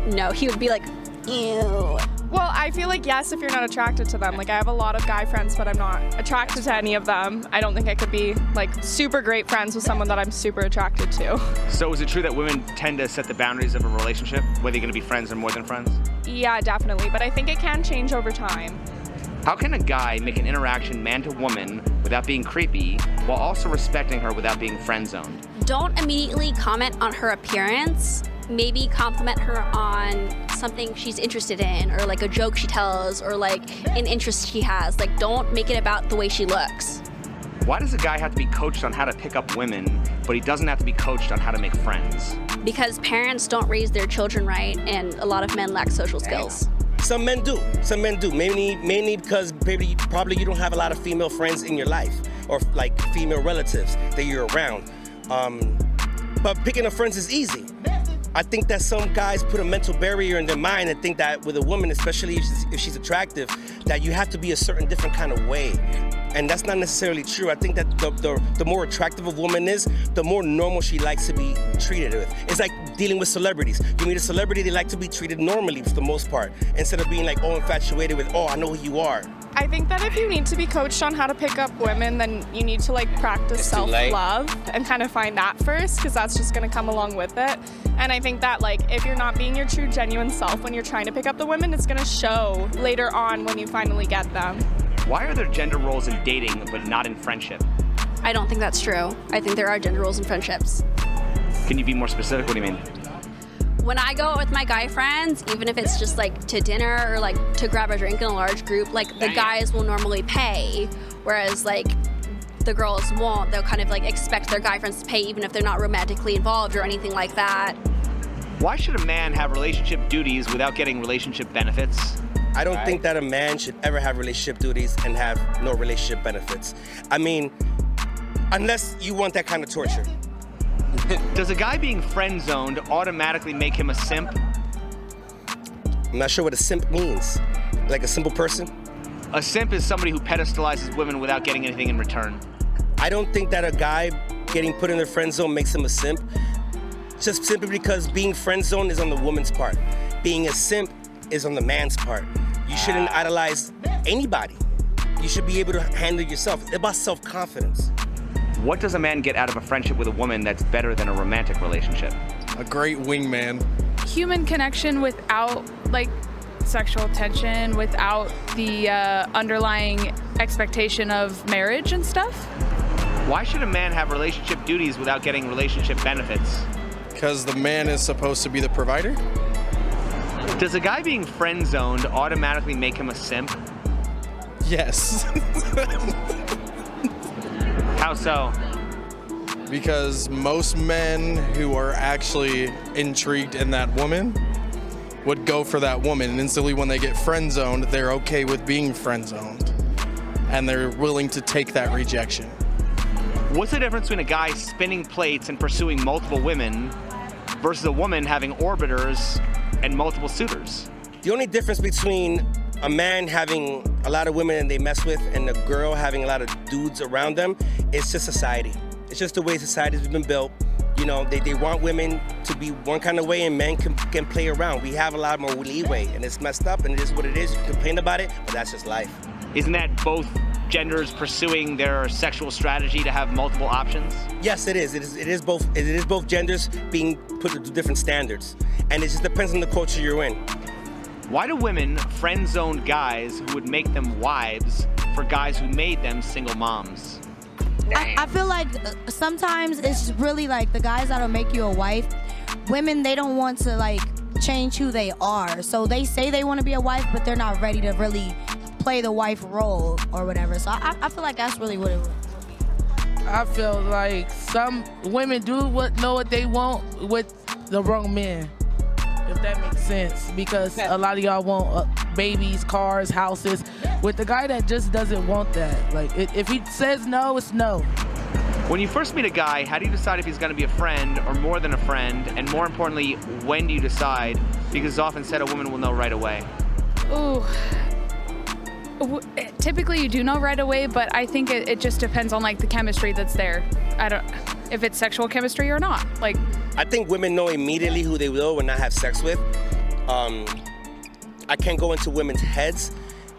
No, he would be like, ew. Well, I feel like yes, if you're not attracted to them. Like I have a lot of guy friends, but I'm not attracted to any of them. I don't think I could be like super great friends with someone that I'm super attracted to. So is it true that women tend to set the boundaries of a relationship, whether you're going to be friends or more than friends? Yeah, definitely, but I think it can change over time. How can a guy make an interaction man to woman without being creepy, while also respecting her without being friend zoned? Don't immediately comment on her appearance. Maybe compliment her on something she's interested in, or like a joke she tells, or like an interest she has. Like, don't make it about the way she looks. Why does a guy have to be coached on how to pick up women, but he doesn't have to be coached on how to make friends? Because parents don't raise their children right, and a lot of men lack social skills. Some men do. Some men do. Mainly because probably you don't have a lot of female friends in your life, or like female relatives that you're around. But picking up friends is easy. I think that some guys put a mental barrier in their mind and think that with a woman, especially if she's attractive, that you have to be a certain different kind of way. And that's not necessarily true. I think that the more attractive a woman is, the more normal she likes to be treated with. It's like dealing with celebrities. You meet a celebrity, they like to be treated normally for the most part, instead of being like, oh, infatuated with, oh, I know who you are. I think that if you need to be coached on how to pick up women, then you need to like practice self-love and kind of find that first, because that's just going to come along with it. And I think that like if you're not being your true genuine self when you're trying to pick up the women, it's going to show later on when you finally get them. Why are there gender roles in dating but not in friendship? I don't think that's true. I think there are gender roles in friendships. Can you be more specific? What do you mean? When I go out with my guy friends, even if it's just like to dinner or like to grab a drink in a large group, like the guys will normally pay, whereas like the girls won't. They'll kind of like expect their guy friends to pay even if they're not romantically involved or anything like that. Why should a man have relationship duties without getting relationship benefits? I don't think that a man should ever have relationship duties and have no relationship benefits. I mean, unless you want that kind of torture. Does a guy being friend-zoned automatically make him a simp? I'm not sure what a simp means. Like a simple person? A simp is somebody who pedestalizes women without getting anything in return. I don't think that a guy getting put in the friend zone makes him a simp. Just simply because being friend zoned is on the woman's part. Being a simp is on the man's part. You shouldn't idolize anybody. You should be able to handle yourself. It's about self-confidence. What does a man get out of a friendship with a woman that's better than a romantic relationship? A great wingman. Human connection without like sexual tension, without the underlying expectation of marriage and stuff. Why should a man have relationship duties without getting relationship benefits? Because the man is supposed to be the provider. Does a guy being friend-zoned automatically make him a simp? Yes. How so? Because most men who are actually intrigued in that woman would go for that woman, and instantly when they get friend-zoned, they're okay with being friend-zoned, and they're willing to take that rejection. What's the difference between a guy spinning plates and pursuing multiple women versus a woman having orbiters and multiple suitors? The only difference between a man having a lot of women and they mess with and a girl having a lot of dudes around them is just society. It's just the way society's been built. You know, they want women to be one kind of way and men can play around. We have a lot more leeway and it's messed up and it is what it is. You can complain about it, but that's just life. Isn't that both genders pursuing their sexual strategy to have multiple options? Yes, it is. It is both genders being put to different standards. And it just depends on the culture you're in. Why do women friend-zone guys who would make them wives for guys who made them single moms? I feel like sometimes it's really like the guys that'll make you a wife. Women, they don't want to like change who they are. So they say they want to be a wife, but they're not ready to really play the wife role or whatever. So I feel like that's really what it would be. I feel like some women know what they want with the wrong men. If that makes sense, because a lot of y'all want babies, cars, houses, with the guy that just doesn't want that. Like, if he says no, it's no. When you first meet a guy, how do you decide if he's going to be a friend or more than a friend? And more importantly, when do you decide? Because it's often said a woman will know right away. Ooh. Typically you do know right away, but I think it just depends on like the chemistry that's there. I don't, if it's sexual chemistry or not. Like, I think women know immediately who they will or not have sex with. I can't go into women's heads.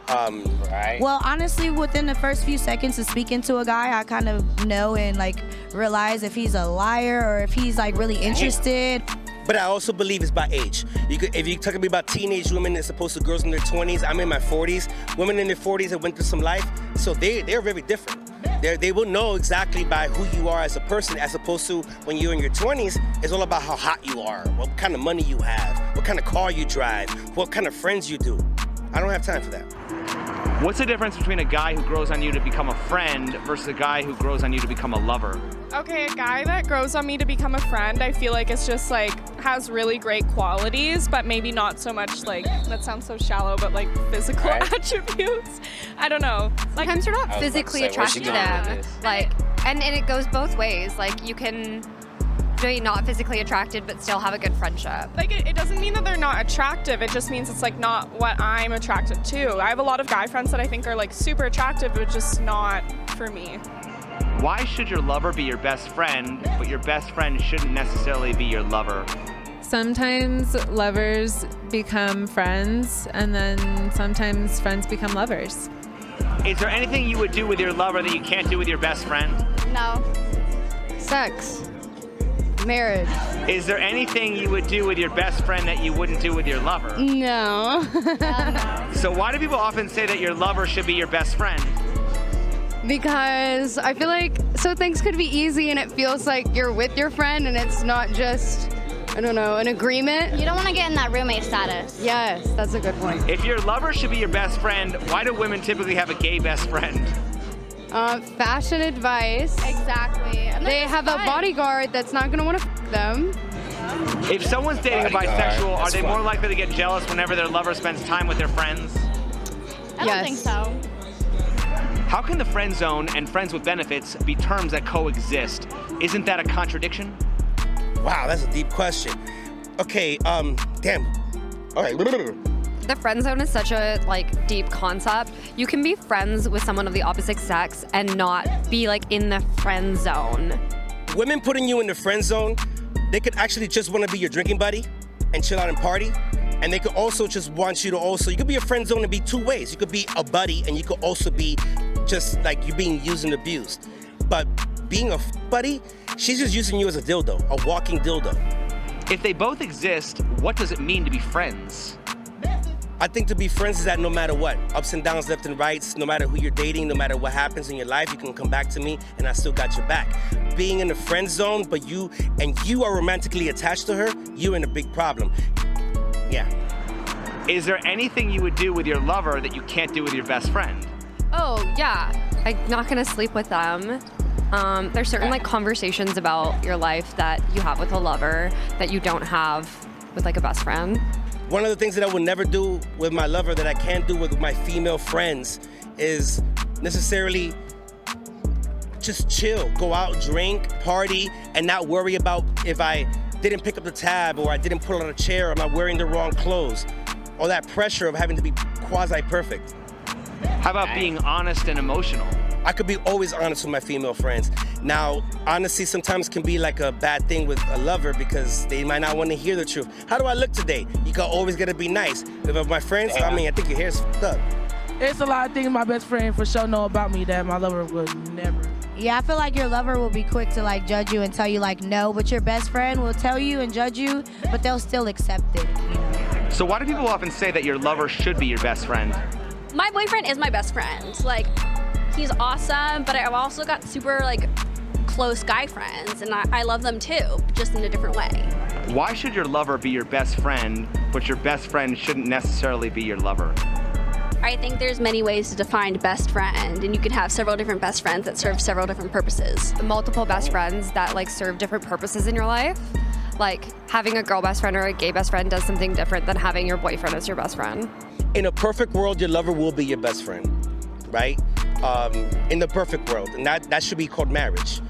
Right. Well, honestly, within the first few seconds of speaking to a guy, I kind of know and like realize if he's a liar or if he's like really interested. But I also believe it's by age. If you're talking about teenage women as opposed to girls in their 20s, I'm in my 40s. Women in their 40s have went through some life, so they're very different. They will know exactly by who you are as a person, as opposed to when you're in your 20s, it's all about how hot you are, what kind of money you have, what kind of car you drive, what kind of friends you do. I don't have time for that. What's the difference between a guy who grows on you to become a friend versus a guy who grows on you to become a lover? Okay, a guy that grows on me to become a friend, I feel like it's just like has really great qualities, but maybe not so much like, that sounds so shallow, but like physical attributes. I don't know. Like, Sometimes you're not physically attracted to them. Like, and it goes both ways. Like, you can be not physically attracted but still have a good friendship. Like, it doesn't mean that they're not attractive. It just means it's like not what I'm attracted to. I have a lot of guy friends that I think are like super attractive, but just not for me. Why should your lover be your best friend, but your best friend shouldn't necessarily be your lover? Sometimes lovers become friends, and then sometimes friends become lovers. Is there anything you would do with your lover that you can't do with your best friend? No. Sex. Marriage. Is there anything you would do with your best friend that you wouldn't do with your lover? No. So why do people often say that your lover should be your best friend? Because I feel like so things could be easy and it feels like you're with your friend and it's not just, I don't know, an agreement. You don't want to get in that roommate status. Yes, that's a good point. If your lover should be your best friend, why do women typically have a gay best friend? Fashion advice. Exactly. And They have a bodyguard that's not going to want to f them. If someone's dating a bisexual, are they more likely to get jealous whenever their lover spends time with their friends? I don't think so. How can the friend zone and friends with benefits be terms that coexist? Isn't that a contradiction? Wow, that's a deep question. Okay, damn. All right. The friend zone is such a deep concept. You can be friends with someone of the opposite sex and not be in the friend zone. Women putting you in the friend zone, they could actually just want to be your drinking buddy and chill out and party. And they could also just want you to you could be a friend zone and be two ways. You could be a buddy and you could also be just like you're being used and abused. But being a buddy, she's just using you as a dildo, a walking dildo. If they both exist, what does it mean to be friends? I think to be friends is that no matter what, ups and downs, left and rights, no matter who you're dating, no matter what happens in your life, you can come back to me and I still got your back. Being in the friend zone, but you are romantically attached to her, you're in a big problem. Yeah. Is there anything you would do with your lover that you can't do with your best friend? Oh, yeah. I'm not going to sleep with them. There's certain conversations about your life that you have with a lover that you don't have with a best friend. One of the things that I would never do with my lover that I can't do with my female friends is necessarily just chill, go out, drink, party, and not worry about if I didn't pick up the tab or I didn't pull out a chair or am I wearing the wrong clothes. All that pressure of having to be quasi-perfect. How about being honest and emotional? I could be always honest with my female friends. Now, honesty sometimes can be like a bad thing with a lover because they might not want to hear the truth. How do I look today? You can always gotta be nice. With my friends, I think your hair's fucked up. It's a lot of things my best friend for sure know about me that my lover would never. Yeah, I feel like your lover will be quick to judge you and tell you no, but your best friend will tell you and judge you, but they'll still accept it. So why do people often say that your lover should be your best friend? My boyfriend is my best friend. He's awesome, but I've also got super close guy friends, and I love them too, just in a different way. Why should your lover be your best friend, but your best friend shouldn't necessarily be your lover? I think there's many ways to define best friend, and you could have several different best friends that serve several different purposes. Multiple best friends that serve different purposes in your life. Having a girl best friend or a gay best friend does something different than having your boyfriend as your best friend. In a perfect world, your lover will be your best friend, right? In the perfect world, and that should be called marriage.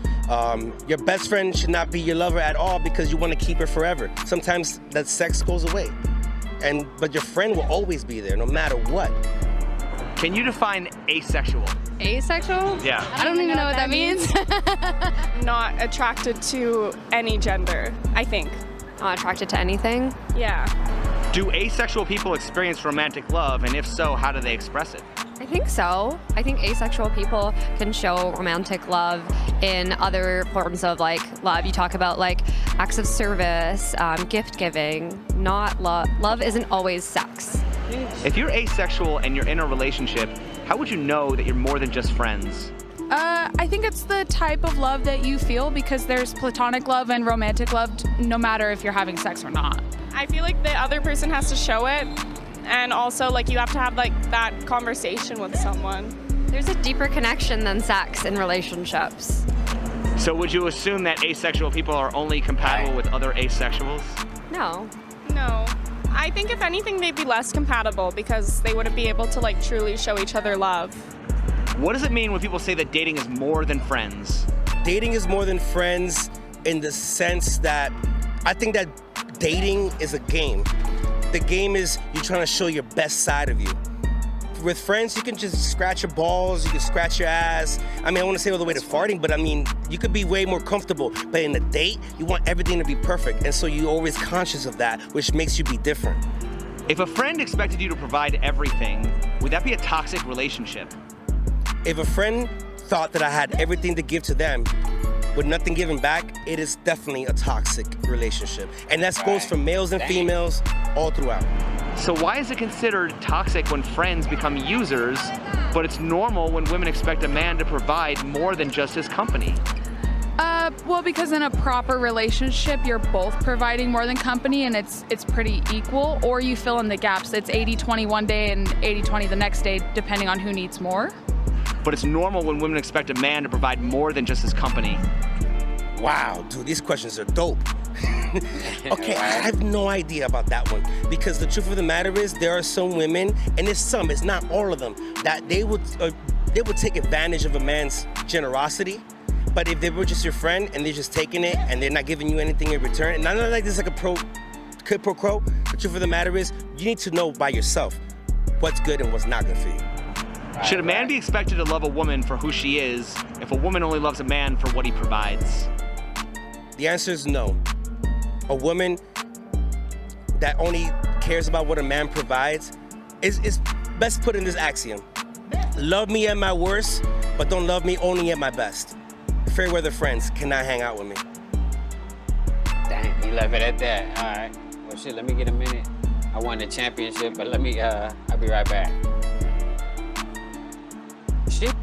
Your best friend should not be your lover at all because you want to keep her forever. Sometimes that sex goes away, but your friend will always be there no matter what. Can you define asexual? Asexual? Yeah. I don't even know what that means. Not attracted to any gender, I think. Not attracted to anything? Yeah. Do asexual people experience romantic love, and if so, how do they express it? I think so. I think asexual people can show romantic love in other forms of love. You talk about acts of service, gift giving, not love. Love isn't always sex. If you're asexual and you're in a relationship, how would you know that you're more than just friends? I think it's the type of love that you feel because there's platonic love and romantic love no matter if you're having sex or not. I feel like the other person has to show it, and also you have to have that conversation with someone. There's a deeper connection than sex in relationships. So would you assume that asexual people are only compatible with other asexuals? No. No. I think if anything, they'd be less compatible because they wouldn't be able to truly show each other love. What does it mean when people say that dating is more than friends? Dating is more than friends in the sense that I think that dating is a game. The game is you're trying to show your best side of you. With friends, you can just scratch your balls, you can scratch your ass. I mean, I want to say all the way to farting, but I mean, you could be way more comfortable. But in a date, you want everything to be perfect. And so you're always conscious of that, which makes you be different. If a friend expected you to provide everything, would that be a toxic relationship? If a friend thought that I had everything to give to them with nothing given back, it is definitely a toxic relationship. And that goes for males and females all throughout. So why is it considered toxic when friends become users, but it's normal when women expect a man to provide more than just his company? Well, because in a proper relationship, you're both providing more than company, and it's pretty equal, or you fill in the gaps. It's 80-20 one day and 80-20 the next day, depending on who needs more. But it's normal when women expect a man to provide more than just his company. Wow, dude, these questions are dope. Okay, I have no idea about that one, because the truth of the matter is there are some women, and it's not all of them, that they would take advantage of a man's generosity. But if they were just your friend and they're just taking it and they're not giving you anything in return, and I know like this is like a quid pro quo, the truth of the matter is you need to know by yourself what's good and what's not good for you. Should a man be expected to love a woman for who she is if a woman only loves a man for what he provides? The answer is no. A woman that only cares about what a man provides is best put in this axiom. Love me at my worst, but don't love me only at my best. Fair weather friends cannot hang out with me. Dang, he left it at that. All right. Well, shit, let me get a minute. I won the championship, but let me, I'll be right back. Shit.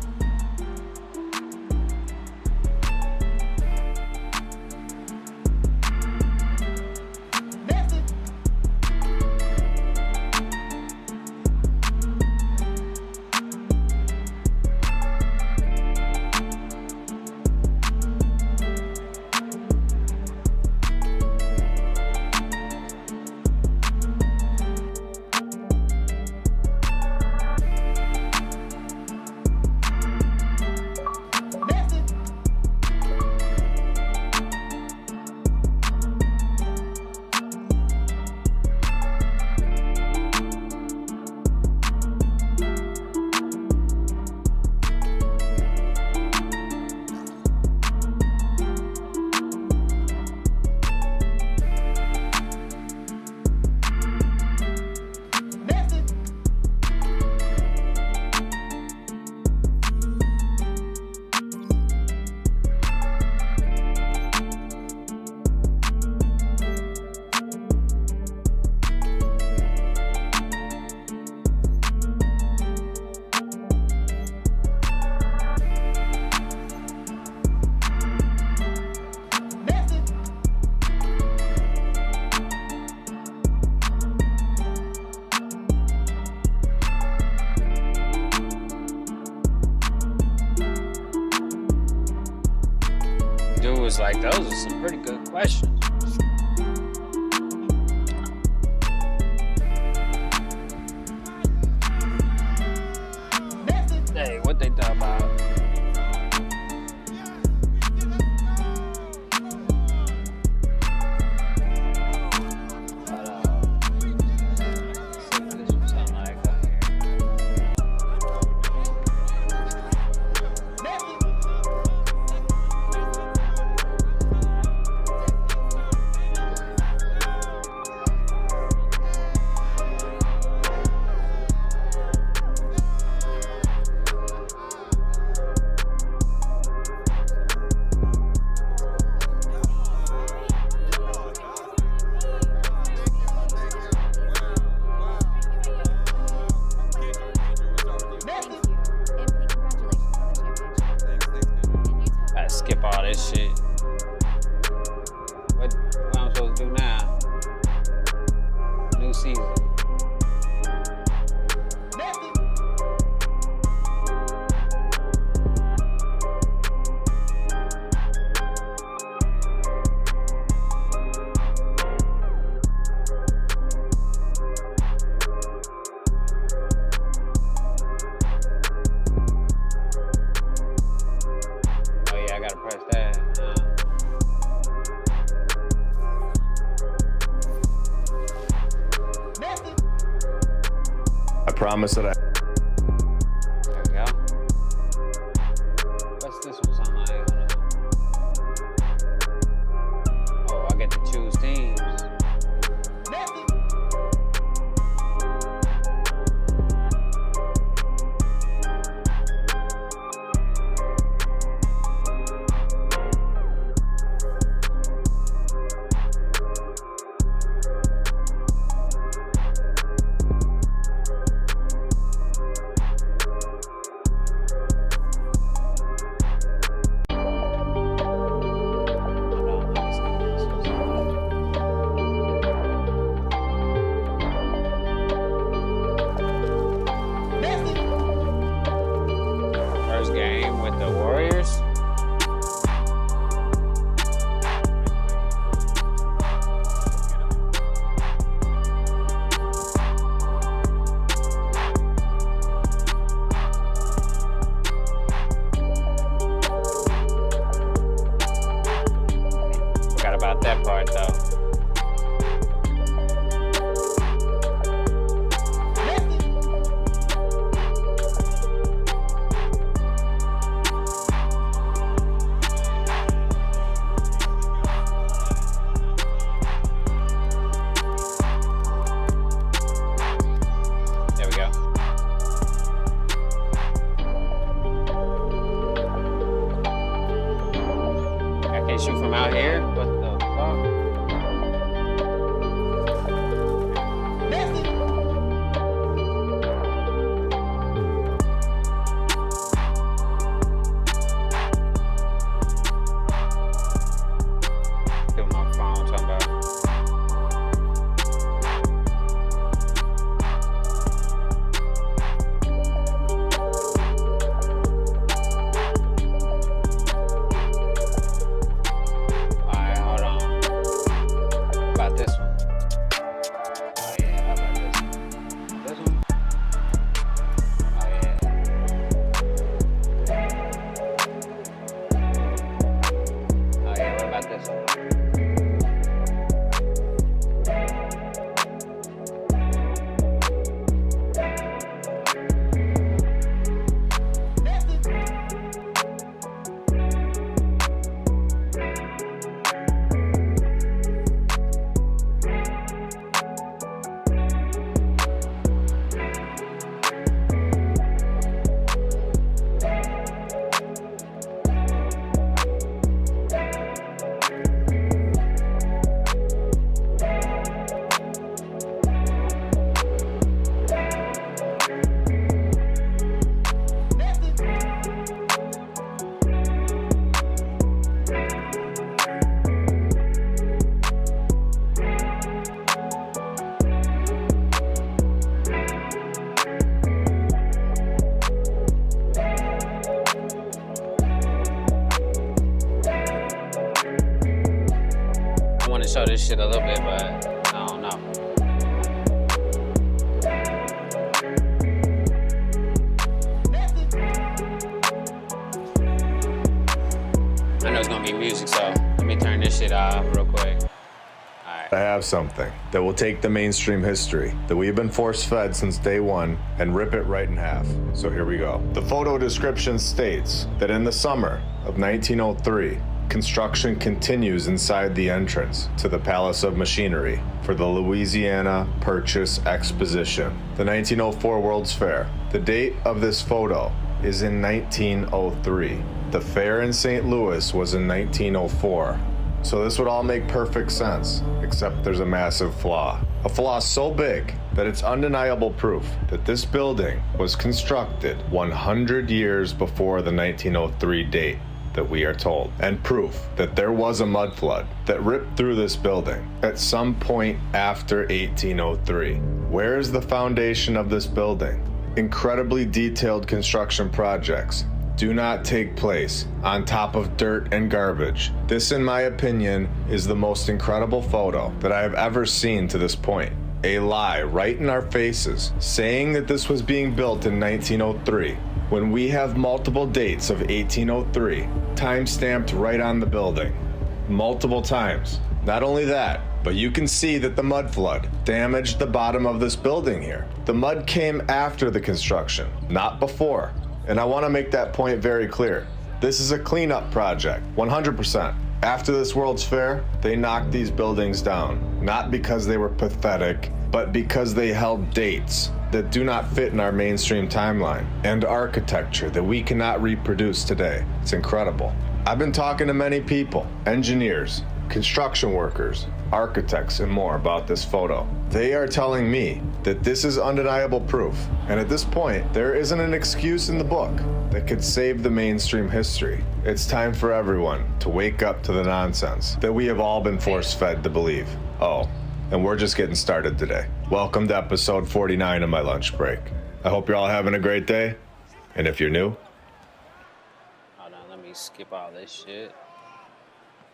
Was like, those are some pretty good questions. Hey, what they talk about? Skip all this shit. What am I supposed to do now? New season. I promise that I... There we go. What's this one sound like? Oh, I get to choose teams. First game with the Warriors. Forgot about that part though. There we go. I can't shoot from out here. What the fuck? Give my phone talking about. Alright, hold on. How about this one? Oh yeah, how about this one? This one? Oh yeah. Oh yeah, what about this one? I want to show this shit a little bit, but I don't know. I know it's gonna be music, so let me turn this shit off real quick. I have something that will take the mainstream history that we've been force-fed since day one and rip it right in half. So here we go. The photo description states that in the summer of 1903, construction continues inside the entrance to the Palace of Machinery for the Louisiana Purchase Exposition, the 1904 World's Fair. The date of this photo is in 1903. The fair in St. Louis was in 1904. So this would all make perfect sense, except there's a massive flaw. A flaw so big that it's undeniable proof that this building was constructed 100 years before the 1903 date that we are told, and proof that there was a mud flood that ripped through this building at some point after 1803. Where is the foundation of this building? Incredibly detailed construction projects do not take place on top of dirt and garbage. This, in my opinion, is the most incredible photo that I have ever seen to this point. A lie right in our faces, saying that this was being built in 1903, when we have multiple dates of 1803, time-stamped right on the building. Multiple times. Not only that, but you can see that the mud flood damaged the bottom of this building here. The mud came after the construction, not before. And I want to make that point very clear. This is a cleanup project, 100%. After this World's Fair, they knocked these buildings down, not because they were pathetic, but because they held dates that do not fit in our mainstream timeline and architecture that we cannot reproduce today. It's incredible. I've been talking to many people, engineers, construction workers, architects, and more about this photo. They are telling me that this is undeniable proof, and at this point, there isn't an excuse in the book that could save the mainstream history. It's time for everyone to wake up to the nonsense that we have all been force-fed to believe. Oh, and we're just getting started today. Welcome to episode 49 of My Lunch Break. I hope you're all having a great day, and if you're new, hold on, let me skip all this shit.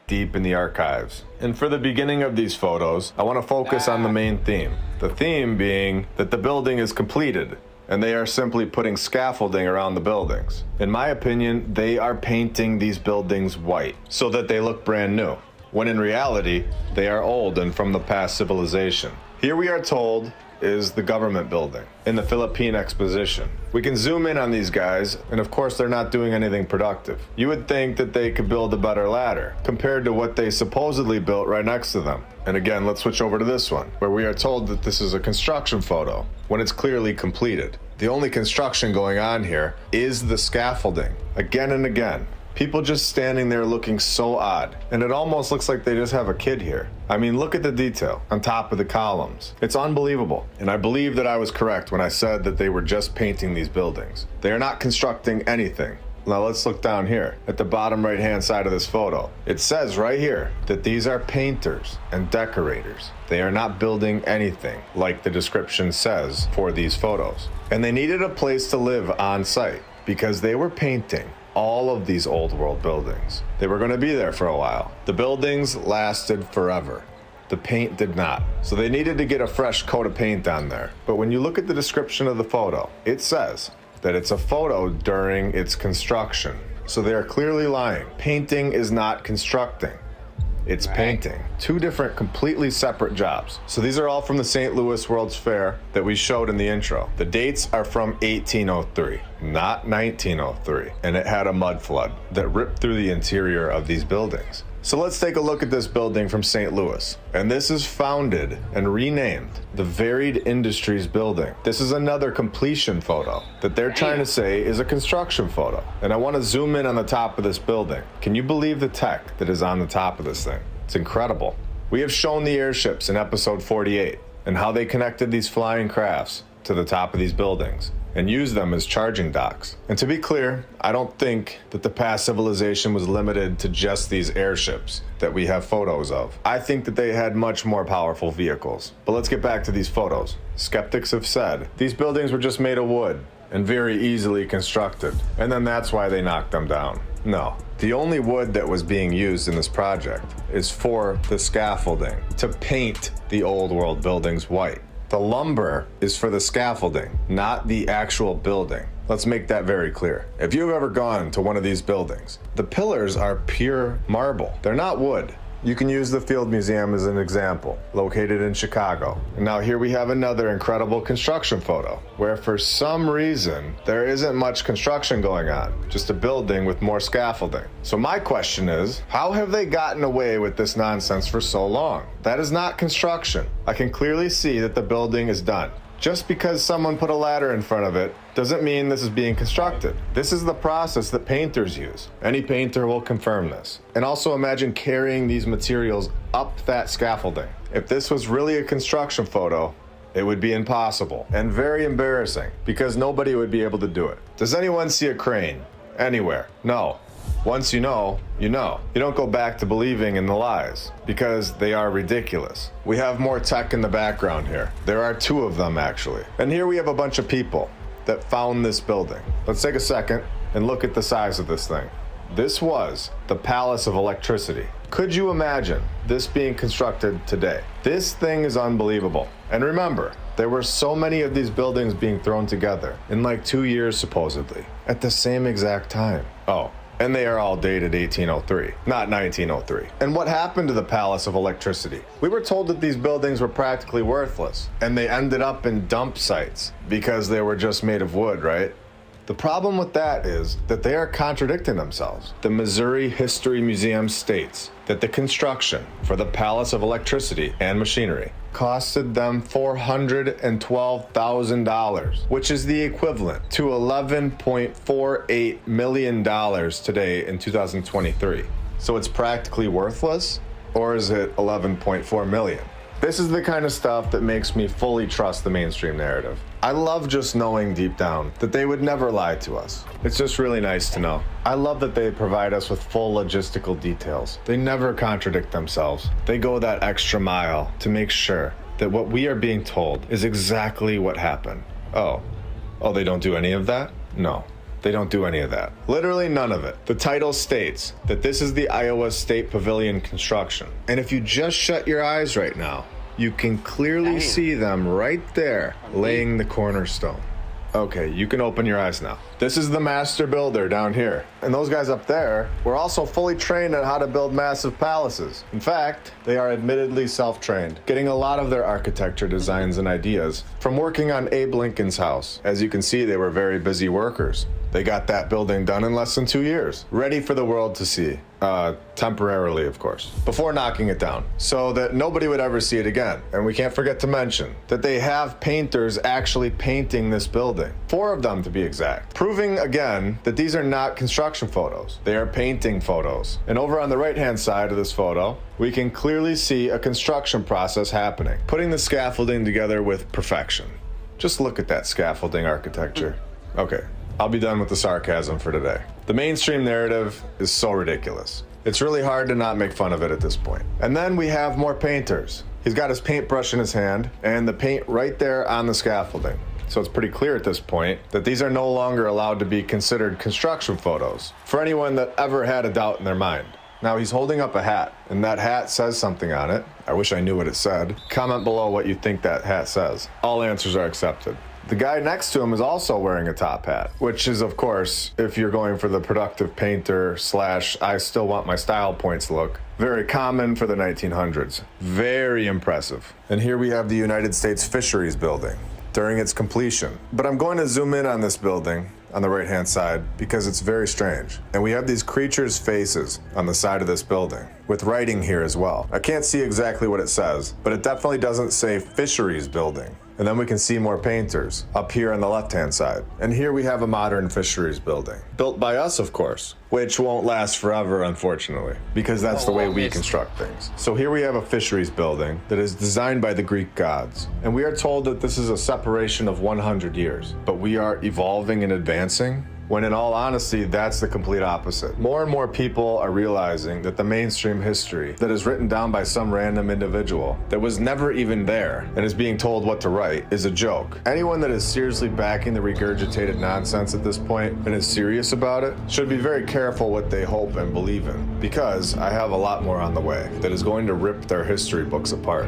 deep in the archives. And for the beginning of these photos, I want to focus on the main theme. The theme being that the building is completed, and they are simply putting scaffolding around the buildings. In my opinion, they are painting these buildings white so that they look brand new, when in reality, they are old and from the past civilization. Here we are told is the government building in the Philippine Exposition. We can zoom in on these guys, and of course they're not doing anything productive. You would think that they could build a better ladder compared to what they supposedly built right next to them. And again, let's switch over to this one, where we are told that this is a construction photo when it's clearly completed. The only construction going on here is the scaffolding, again and again. People just standing there looking so odd, and it almost looks like they just have a kid here. I mean, look at the detail on top of the columns. It's unbelievable, and I believe that I was correct when I said that they were just painting these buildings. They are not constructing anything. Now let's look down here at the bottom right-hand side of this photo. It says right here that these are painters and decorators. They are not building anything like the description says for these photos. And they needed a place to live on site because they were painting all of these old world buildings. They were going to be there for a while. The buildings lasted forever. The paint did not. So they needed to get a fresh coat of paint on there. But when you look at the description of the photo, it says that it's a photo during its construction. So they are clearly lying. Painting is not constructing. It's painting. Two different, completely separate jobs. So these are all from the St. Louis World's Fair that we showed in the intro. The dates are from 1803, not 1903. And it had a mud flood that ripped through the interior of these buildings. So let's take a look at this building from St. Louis. And this is founded and renamed the Varied Industries Building. This is another completion photo that they're trying to say is a construction photo. And I want to zoom in on the top of this building. Can you believe the tech that is on the top of this thing? It's incredible. We have shown the airships in episode 48 and how they connected these flying crafts to the top of these buildings and use them as charging docks. And to be clear, I don't think that the past civilization was limited to just these airships that we have photos of. I think that they had much more powerful vehicles. But let's get back to these photos. Skeptics have said these buildings were just made of wood and very easily constructed, and then that's why they knocked them down. No, the only wood that was being used in this project is for the scaffolding to paint the old world buildings white. The lumber is for the scaffolding, not the actual building. Let's make that very clear. If you've ever gone to one of these buildings, the pillars are pure marble. They're not wood. You can use the Field Museum as an example, located in Chicago. And now here we have another incredible construction photo, where for some reason, there isn't much construction going on, just a building with more scaffolding. So my question is, how have they gotten away with this nonsense for so long? That is not construction. I can clearly see that the building is done. Just because someone put a ladder in front of it doesn't mean this is being constructed. This is the process that painters use. Any painter will confirm this. And also imagine carrying these materials up that scaffolding. If this was really a construction photo, it would be impossible and very embarrassing because nobody would be able to do it. Does anyone see a crane anywhere? No. Once you know, you know. You don't go back to believing in the lies because they are ridiculous. We have more tech in the background here. There are two of them actually. And here we have a bunch of people that found this building. Let's take a second and look at the size of this thing. This was the Palace of Electricity. Could you imagine this being constructed today? This thing is unbelievable. And remember, there were so many of these buildings being thrown together in like 2 years supposedly at the same exact time. Oh, And they are all dated 1803, not 1903. And what happened to the Palace of Electricity? We were told that these buildings were practically worthless, and they ended up in dump sites because they were just made of wood, right? The problem with that is that they are contradicting themselves. The Missouri History Museum states that the construction for the Palace of Electricity and Machinery costed them $412,000, which is the equivalent to $11.48 million today in 2023. So it's practically worthless, or is it 11.4 million? This is the kind of stuff that makes me fully trust the mainstream narrative. I love just knowing deep down that they would never lie to us. It's just really nice to know. I love that they provide us with full logistical details. They never contradict themselves. They go that extra mile to make sure that what we are being told is exactly what happened. Oh, they don't do any of that? No. They don't do any of that. Literally none of it. The title states that this is the Iowa State Pavilion construction. And if you just shut your eyes right now, you can clearly see them right there laying the cornerstone. Okay, you can open your eyes now. This is the master builder down here. And those guys up there were also fully trained on how to build massive palaces. In fact, they are admittedly self-trained, getting a lot of their architecture designs and ideas from working on Abe Lincoln's house. As you can see, they were very busy workers. They got that building done in less than 2 years, ready for the world to see. Temporarily, of course, before knocking it down, so that nobody would ever see it again. And we can't forget to mention that they have painters actually painting this building. 4 of them to be exact. Proving again that these are not construction photos. They are painting photos. And over on the right-hand side of this photo, we can clearly see a construction process happening, putting the scaffolding together with perfection. Just look at that scaffolding architecture. Okay, I'll be done with the sarcasm for today. The mainstream narrative is so ridiculous. It's really hard to not make fun of it at this point. And then we have more painters. He's got his paintbrush in his hand and the paint right there on the scaffolding. So it's pretty clear at this point that these are no longer allowed to be considered construction photos for anyone that ever had a doubt in their mind. Now he's holding up a hat, and that hat says something on it. I wish I knew what it said. Comment below what you think that hat says. All answers are accepted. The guy next to him is also wearing a top hat, which is, of course, if you're going for the productive painter / I still want my style points look, very common for the 1900s. Very impressive. And here we have the United States Fisheries Building during its completion. But I'm going to zoom in on this building on the right-hand side because it's very strange. And we have these creatures' faces on the side of this building with writing here as well. I can't see exactly what it says, but it definitely doesn't say Fisheries Building. And then we can see more painters up here on the left-hand side. And here we have a modern fisheries building. Built by us, of course, which won't last forever, unfortunately, because that's the way we construct things. So here we have a fisheries building that is designed by the Greek gods. And we are told that this is a separation of 100 years, but we are evolving and advancing, when in all honesty, that's the complete opposite. More and more people are realizing that the mainstream history that is written down by some random individual that was never even there and is being told what to write is a joke. Anyone that is seriously backing the regurgitated nonsense at this point and is serious about it should be very careful what they hope and believe in, because I have a lot more on the way that is going to rip their history books apart.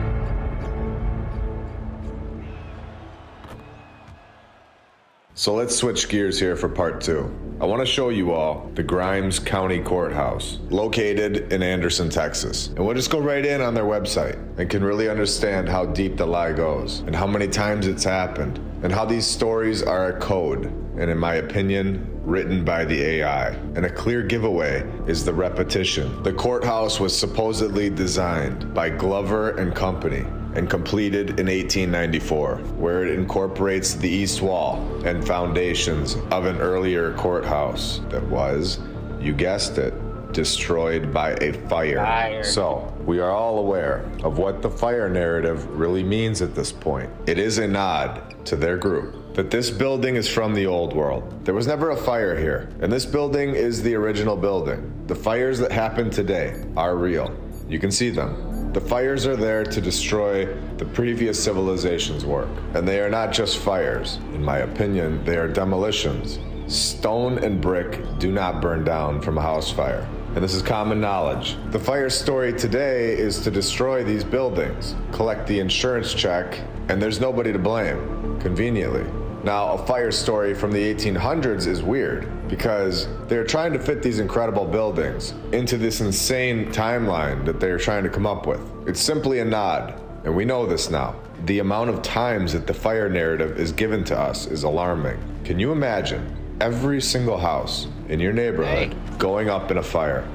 So let's switch gears here for part 2. I want to show you all the Grimes County Courthouse, located in Anderson, Texas. And we'll just go right in on their website and can really understand how deep the lie goes and how many times it's happened and how these stories are a code, and in my opinion, written by the AI. And a clear giveaway is the repetition. The courthouse was supposedly designed by Glover and Company and completed in 1894, where it incorporates the east wall and foundations of an earlier courthouse that was, you guessed it, destroyed by a fire. So, we are all aware of what the fire narrative really means at this point. It is a nod to their group that this building is from the old world. There was never a fire here, and this building is the original building. The fires that happen today are real. You can see them. The fires are there to destroy the previous civilization's work. And they are not just fires. In my opinion, they are demolitions. Stone and brick do not burn down from a house fire. And this is common knowledge. The fire story today is to destroy these buildings, collect the insurance check, and there's nobody to blame, conveniently. Now, a fire story from the 1800s is weird because they're trying to fit these incredible buildings into this insane timeline that they're trying to come up with. It's simply a nod, and we know this now. The amount of times that the fire narrative is given to us is alarming. Can you imagine every single house in your neighborhood going up in a fire?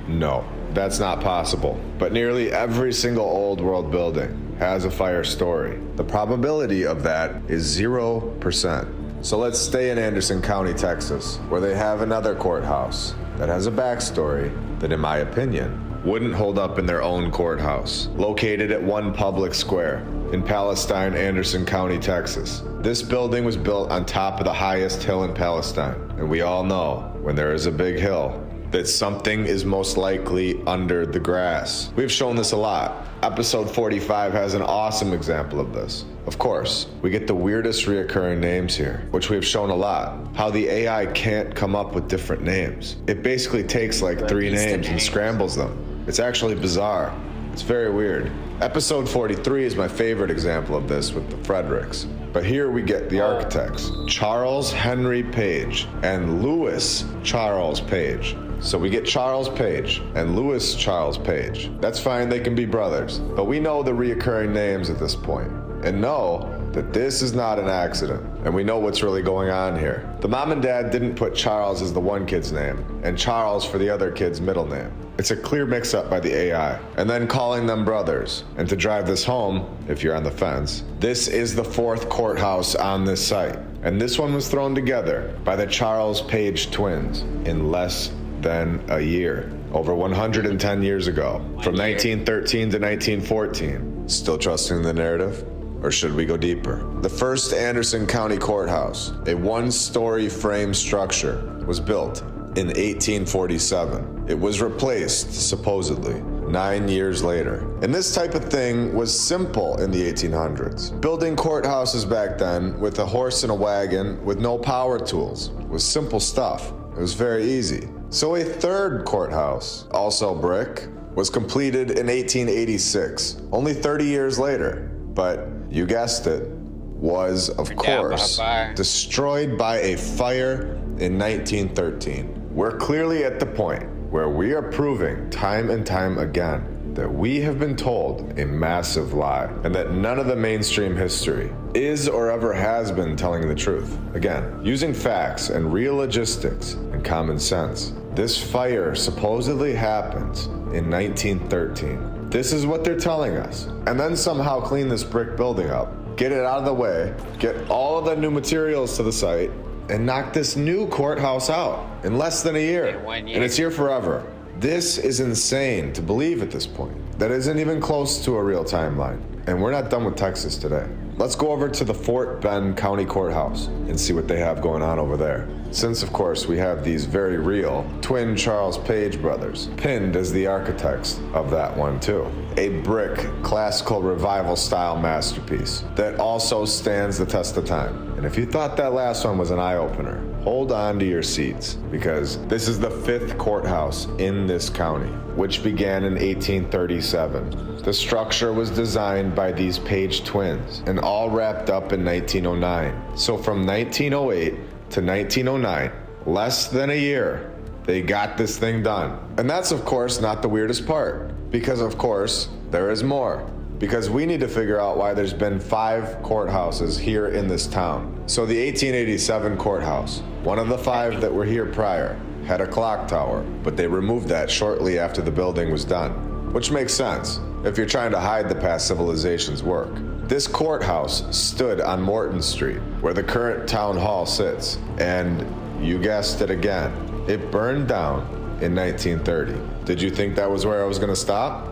No, that's not possible. But nearly every single old world building has a fire story. The probability of that is 0%. So let's stay in Anderson County, Texas, where they have another courthouse that has a backstory that, in my opinion, wouldn't hold up in their own courthouse, located at One Public Square in Palestine, Anderson County, Texas. This building was built on top of the highest hill in Palestine, and we all know when there is a big hill that something is most likely under the grass. We've shown this a lot. Episode 45 has an awesome example of this. Of course, we get the weirdest reoccurring names here, which we've shown a lot. How the AI can't come up with different names. It basically takes like 3 names and scrambles them. It's actually bizarre. It's very weird. Episode 43 is my favorite example of this with the Fredericks. But here we get the architects, Charles Henry Page and Louis Charles Page. So we get Charles Page and Louis Charles Page. That's fine, they can be brothers. But we know the reoccurring names at this point and know that this is not an accident. And we know what's really going on here. The mom and dad didn't put Charles as the one kid's name and Charles for the other kid's middle name. It's a clear mix-up by the AI. And then calling them brothers. And to drive this home, if you're on the fence, this is the 4th courthouse on this site. And this one was thrown together by the Charles Page twins in less than a year, over 110 years ago, from 1913 to 1914. Still trusting the narrative? Or should we go deeper? The first Anderson County Courthouse, a 1-story frame structure, was built in 1847. It was replaced, supposedly, 9 years later. And this type of thing was simple in the 1800s. Building courthouses back then with a horse and a wagon with no power tools was simple stuff. It was very easy. So a 3rd courthouse, also brick, was completed in 1886, only 30 years later. But you guessed it, was, of course, destroyed by a fire in 1913. We're clearly at the point where we are proving time and time again that we have been told a massive lie and that none of the mainstream history is or ever has been telling the truth. Again, using facts and real logistics and common sense. This fire supposedly happens in 1913. This is what they're telling us. And then somehow clean this brick building up, get it out of the way, get all of the new materials to the site, and knock this new courthouse out in less than a year. And it's here forever. This is insane to believe at this point. That isn't even close to a real timeline. And we're not done with Texas today. Let's go over to the Fort Bend County Courthouse and see what they have going on over there. Since, of course, we have these very real twin Charles Page brothers, pinned as the architects of that one too. A brick, classical revival style masterpiece that also stands the test of time. And if you thought that last one was an eye-opener, hold on to your seats, because this is the 5th courthouse in this county, which began in 1837. The structure was designed by these Page twins and all wrapped up in 1909. So from 1908 to 1909, less than a year, they got this thing done. And that's, of course, not the weirdest part, because, of course, there is more. Because we need to figure out why there's been 5 courthouses here in this town. So the 1887 courthouse, one of the 5 that were here prior, had a clock tower, but they removed that shortly after the building was done. Which makes sense if you're trying to hide the past civilization's work. This courthouse stood on Morton Street, where the current town hall sits, and you guessed it again, it burned down in 1930. Did you think that was where I was gonna stop?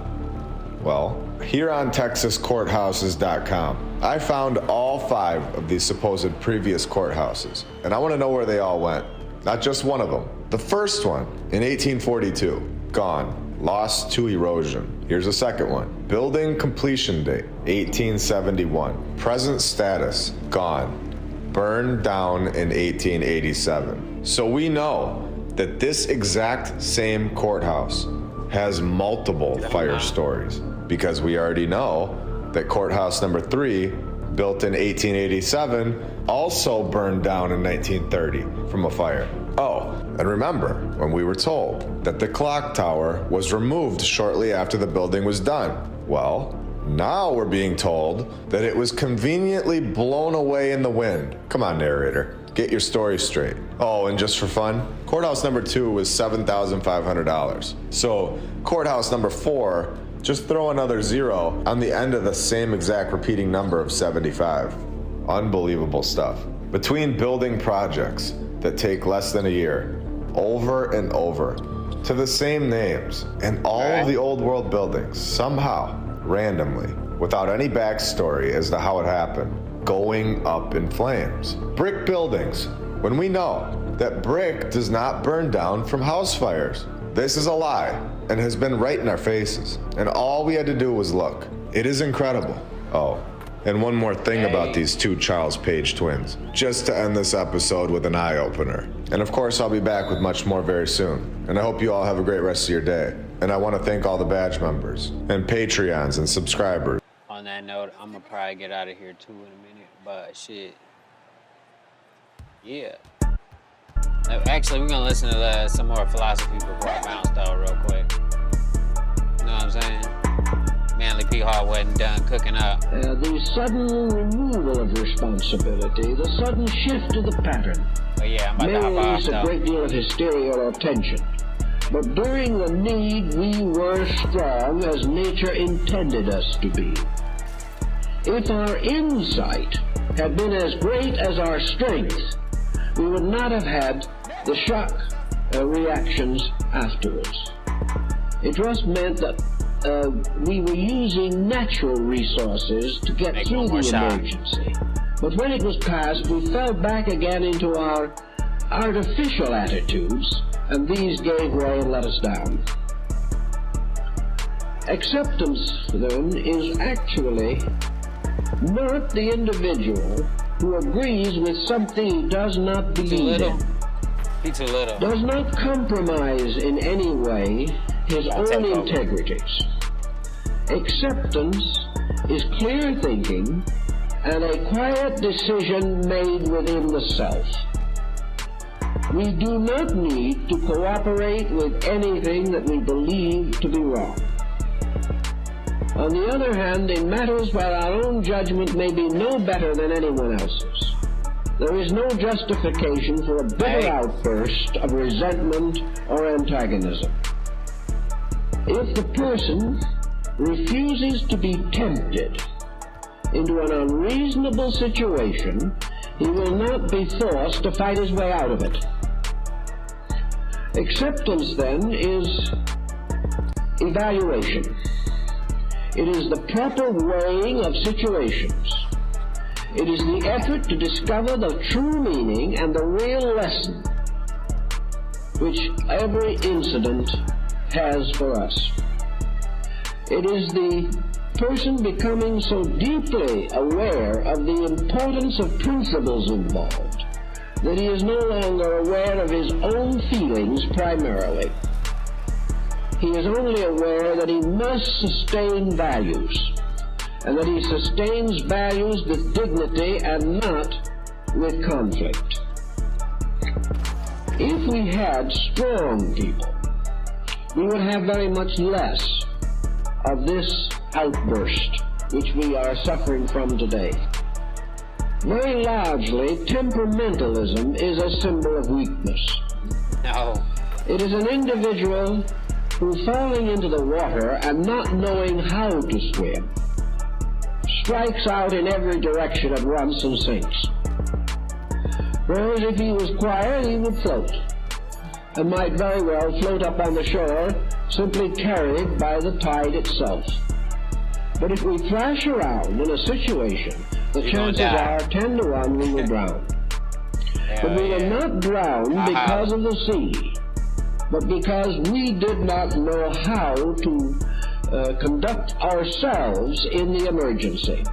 Well, here on TexasCourthouses.com, I found all 5 of these supposed previous courthouses, and I want to know where they all went. Not just one of them. The first one, in 1842, gone, lost to erosion. Here's the second one. Building completion date, 1871. Present status, gone. Burned down in 1887. So we know that this exact same courthouse has multiple fire stories, because we already know that courthouse number 3 built in 1887, also burned down in 1930 from a fire. Oh, and remember when we were told that the clock tower was removed shortly after the building was done? Well, now we're being told that it was conveniently blown away in the wind. Come on, narrator, get your story straight. Oh, and just for fun, courthouse number 2 was $7,500. So courthouse number 4, just throw another 0 on the end of the same exact repeating number of 75. Unbelievable stuff. Between building projects that take less than a year, over and over, to the same names, and all of the old world buildings, somehow, randomly, without any backstory as to how it happened, going up in flames. Brick buildings, when we know that brick does not burn down from house fires. This is a lie, and has been right in our faces, and all we had to do was look. It is incredible. Oh, and one more thing about these 2 Charles Page twins, just to end this episode with an eye-opener. And of course, I'll be back with much more very soon. And I hope you all have a great rest of your day. And I want to thank all the badge members, and Patreons, and subscribers. On that note, I'm gonna probably get out of here too in a minute, but shit. Yeah. Actually, we're gonna listen to some more philosophy before I bounce though, real quick. You know what I'm saying? Manly P. Hall wasn't done cooking up. The sudden removal of responsibility, the sudden shift of the pattern, but yeah, I'm about may to hop off release a though. great deal of hysteria or tension. But during the need, we were strong as nature intended us to be. If our insight had been as great as our strength, we would not have had the shock reactions afterwards. It just meant that we were using natural resources to get through the emergency. But when it was past, we fell back again into our artificial attitudes, and these gave way and let us down. Acceptance, then, is actually not the individual who agrees with something he does not believe in. He's too little. Does not compromise in any way his own integrities. Acceptance is clear thinking and a quiet decision made within the self. We do not need to cooperate with anything that we believe to be wrong. On the other hand, in matters where our own judgment may be no better than anyone else's, there is no justification for a bitter outburst of resentment or antagonism. If the person refuses to be tempted into an unreasonable situation, he will not be forced to fight his way out of it. Acceptance, then, is evaluation. It is the proper weighing of situations. It is the effort to discover the true meaning and the real lesson which every incident has for us. It is the person becoming so deeply aware of the importance of principles involved that he is no longer aware of his own feelings primarily. He is only aware that he must sustain values, and that he sustains values with dignity and not with conflict. If we had strong people, we would have very much less of this outburst which we are suffering from today. Very largely, temperamentalism is a symbol of weakness. No. It is an individual who, falling into the water and not knowing how to swim, strikes out in every direction at once and sinks. Whereas if he was quiet, he would float, and might very well float up on the shore, simply carried by the tide itself. But if we thrash around in a situation, the chances are 10 to 1 we will drown. But we will not drown because of the sea, but because we did not know how to conduct ourselves in the emergency.